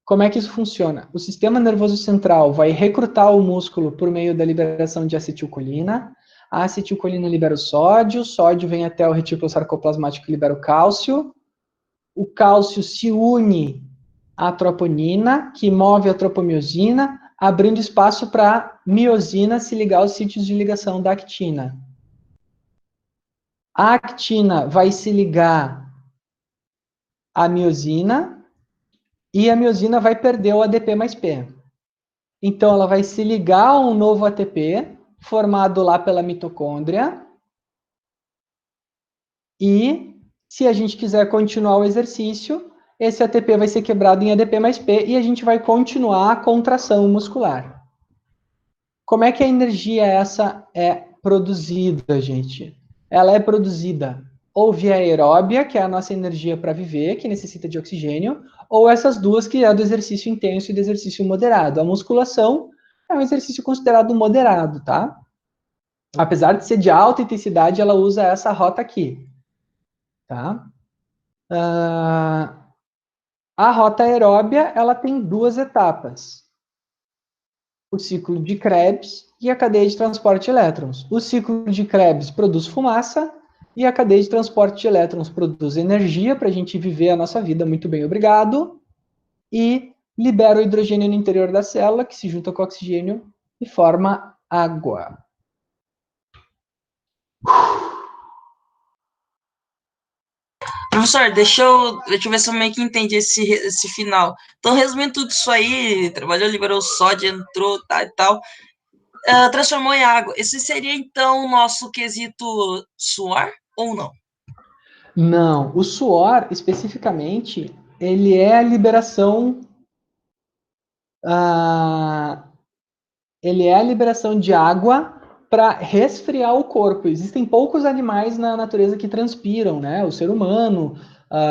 Como é que isso funciona? O sistema nervoso central vai recrutar o músculo por meio da liberação de acetilcolina. A acetilcolina libera o sódio vem até o retículo sarcoplasmático e libera o cálcio se une à troponina, que move a tropomiosina, abrindo espaço para a miosina se ligar aos sítios de ligação da actina. A actina vai se ligar à miosina, e a miosina vai perder o ADP mais P. Então, ela vai se ligar a um novo ATP, formado lá pela mitocôndria, e se a gente quiser continuar o exercício, esse ATP vai ser quebrado em ADP mais P, e a gente vai continuar a contração muscular. Como é que a energia essa é produzida, gente? Ela é produzida ou via aeróbia, que é a nossa energia para viver, que necessita de oxigênio, ou essas duas, que é do exercício intenso e do exercício moderado. A musculação é um exercício considerado moderado, tá? Apesar de ser de alta intensidade, ela usa essa rota aqui, tá? A rota aeróbia, ela tem duas etapas. O ciclo de Krebs e a cadeia de transporte de elétrons. O ciclo de Krebs produz fumaça e a cadeia de transporte de elétrons produz energia para a gente viver a nossa vida, muito bem, obrigado, e libera o hidrogênio no interior da célula, que se junta com o oxigênio e forma água. Professor, deixa eu ver se eu meio que entendi esse final. Então, resumindo tudo isso aí, trabalhou, liberou o sódio, entrou, tá, e tal, transformou em água. Esse seria, então, o nosso quesito suor ou não? Não, o suor, especificamente, ele é a liberação... ele é a liberação de água para resfriar o corpo. Existem poucos animais na natureza que transpiram, né? O ser humano,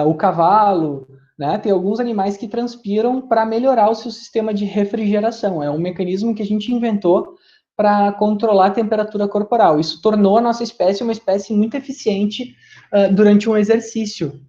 o cavalo, né? Tem alguns animais que transpiram para melhorar o seu sistema de refrigeração. É um mecanismo que a gente inventou para controlar a temperatura corporal. Isso tornou a nossa espécie uma espécie muito eficiente durante um exercício.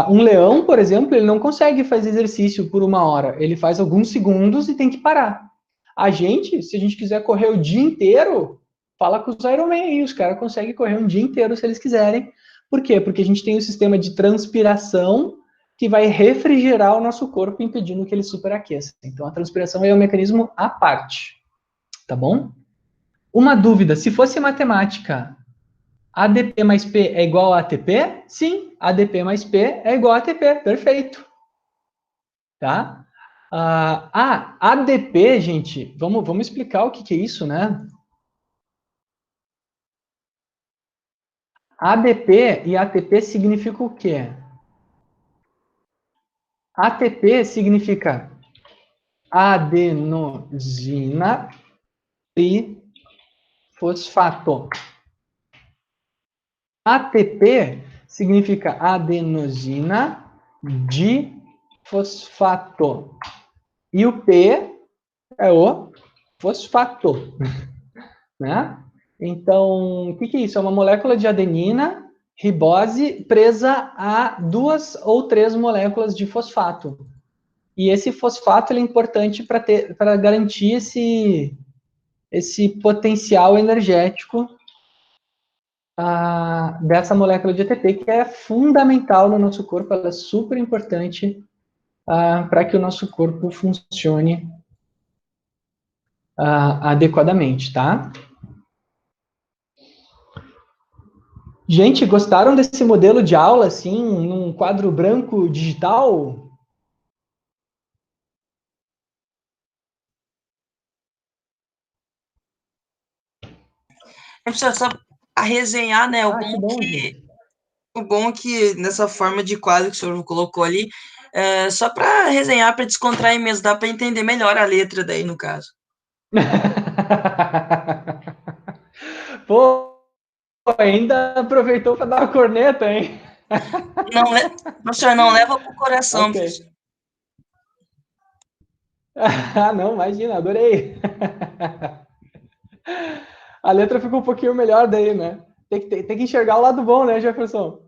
Um leão, por exemplo, ele não consegue fazer exercício por 1 hora. Ele faz alguns segundos e tem que parar. A gente, se a gente quiser correr o dia inteiro, fala com os Ironman aí, os caras conseguem correr um dia inteiro se eles quiserem. Por quê? Porque a gente tem um sistema de transpiração que vai refrigerar o nosso corpo, impedindo que ele superaqueça. Então, a transpiração é um mecanismo à parte, tá bom? Uma dúvida, se fosse matemática, ADP mais P é igual a ATP? Sim, ADP mais P é igual a ATP, perfeito. Tá? ADP, gente, vamos explicar o que é isso, né? ADP e ATP significa o quê? ATP significa adenosina trifosfato. ATP significa adenosina difosfato. E o P é o fosfato, né? Então, o que é isso? É uma molécula de adenina, ribose, presa a 2 ou 3 moléculas de fosfato. E esse fosfato ele é importante para garantir esse potencial energético dessa molécula de ATP, que é fundamental no nosso corpo, ela é super importante para que o nosso corpo funcione adequadamente, tá? Gente, gostaram desse modelo de aula, assim, num quadro branco digital? A gente precisa só a resenhar, né? Que bom, gente. O bom é que nessa forma de quadro que o senhor colocou ali, só para resenhar, para descontrair mesmo, dá para entender melhor a letra daí, no caso. Pô, ainda aproveitou para dar uma corneta, hein? Não, professor, não leva pro coração, Ok. professor. Não, imagina, adorei. A letra ficou um pouquinho melhor daí, né? Tem que enxergar o lado bom, né, Jefferson?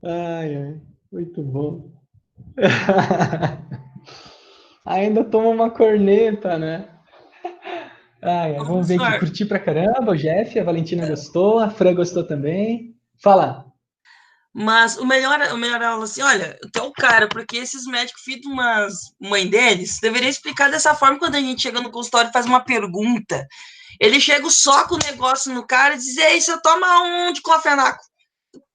Ai, muito bom. Ainda toma uma corneta, né? Ô, Vamos ver aqui. professor, Curti pra caramba, o Jeff, a Valentina gostou, a Fran gostou também. Fala. mas o melhor aula assim, olha, tu é o cara, porque esses médicos, filho de umas mãe deles, deveria explicar dessa forma quando a gente chega no consultório e faz uma pergunta. Ele chega só com o negócio no cara e diz, ei, você toma um de clofenaco.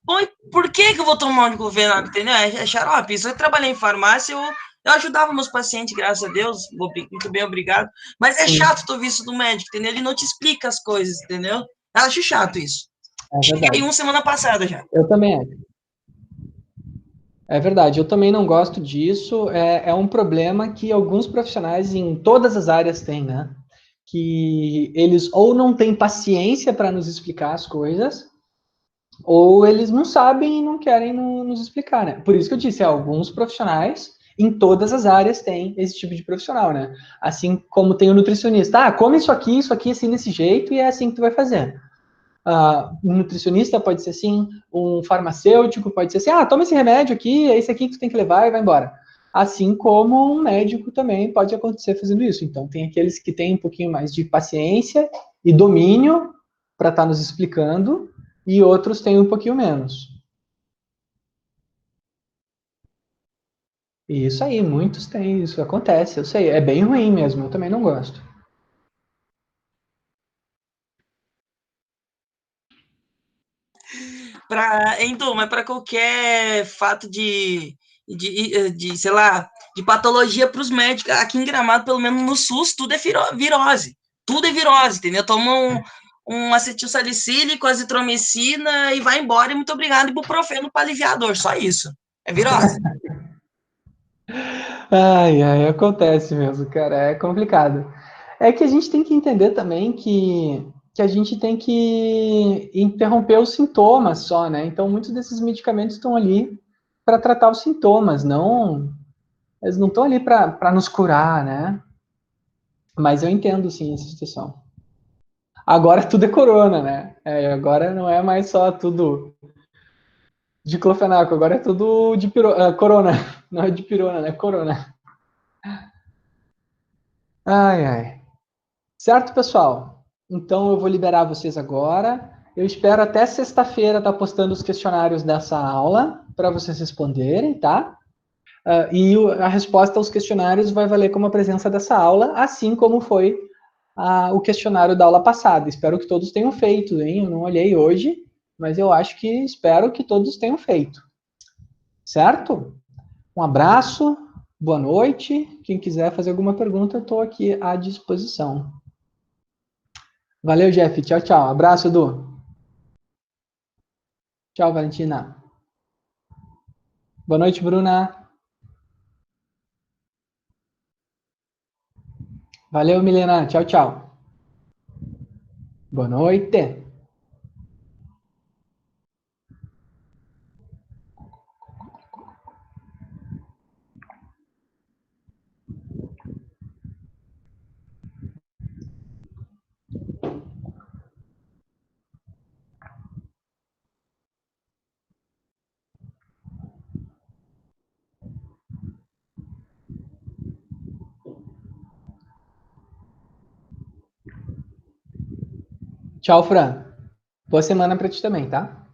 Bom, e por que eu vou tomar um de clofenaco, entendeu? É xarope. Isso eu trabalhei em farmácia, eu ajudava meus pacientes, graças a Deus, muito bem, obrigado. Mas é Sim, chato tu ouvir isso do médico, entendeu? Ele não te explica as coisas, entendeu? Eu acho chato isso. é Cheguei verdade. semana passada já. Eu também acho. É verdade, eu também não gosto disso. É um problema que alguns profissionais em todas as áreas têm, né? Que eles ou não têm paciência para nos explicar as coisas, ou eles não sabem e não querem nos explicar, né? Por isso que eu disse, alguns profissionais em todas as áreas têm esse tipo de profissional, né? Assim como tem o nutricionista. Come isso aqui, assim, desse jeito, e é assim que tu vai fazer. Um nutricionista pode ser assim, um farmacêutico pode ser assim, toma esse remédio aqui, é esse aqui que tu tem que levar e vai embora. Assim como um médico também pode acontecer fazendo isso. Então, tem aqueles que têm um pouquinho mais de paciência e domínio para estar nos explicando, e outros têm um pouquinho menos. E isso aí, muitos têm, isso acontece, eu sei, é bem ruim mesmo, eu também não gosto. Então, mas para qualquer fato sei lá, de patologia para os médicos, aqui em Gramado, pelo menos no SUS, tudo é virose. Tudo é virose, entendeu? Toma um acetilsalicílico, azitromicina e vai embora e muito obrigado, ibuprofeno para aliviar a dor, só isso. É virose. Acontece mesmo, cara, é complicado. É que a gente tem que entender também que a gente tem que interromper os sintomas só, né? Então, muitos desses medicamentos estão ali para tratar os sintomas, não, eles não estão ali para nos curar, né? Mas eu entendo, sim, essa situação. Agora tudo é corona, né? Agora não é mais só tudo de clofenaco, agora é tudo de corona. Não é de pirona, né? Corona. Ai, ai. Certo, pessoal? Então eu vou liberar vocês agora. Eu espero até sexta-feira estar postando os questionários dessa aula para vocês responderem, tá? E a resposta aos questionários vai valer como a presença dessa aula, assim como foi o questionário da aula passada. Espero que todos tenham feito, hein? Eu não olhei hoje, mas eu acho que espero que todos tenham feito. Certo? Um abraço, boa noite. Quem quiser fazer alguma pergunta, eu estou aqui à disposição. Valeu, Jeff. Tchau, tchau. Abraço, Edu. Tchau, Valentina. Boa noite, Bruna. Valeu, Milena. Tchau, tchau. Boa noite. Tchau, Fran. Boa semana para ti também, tá?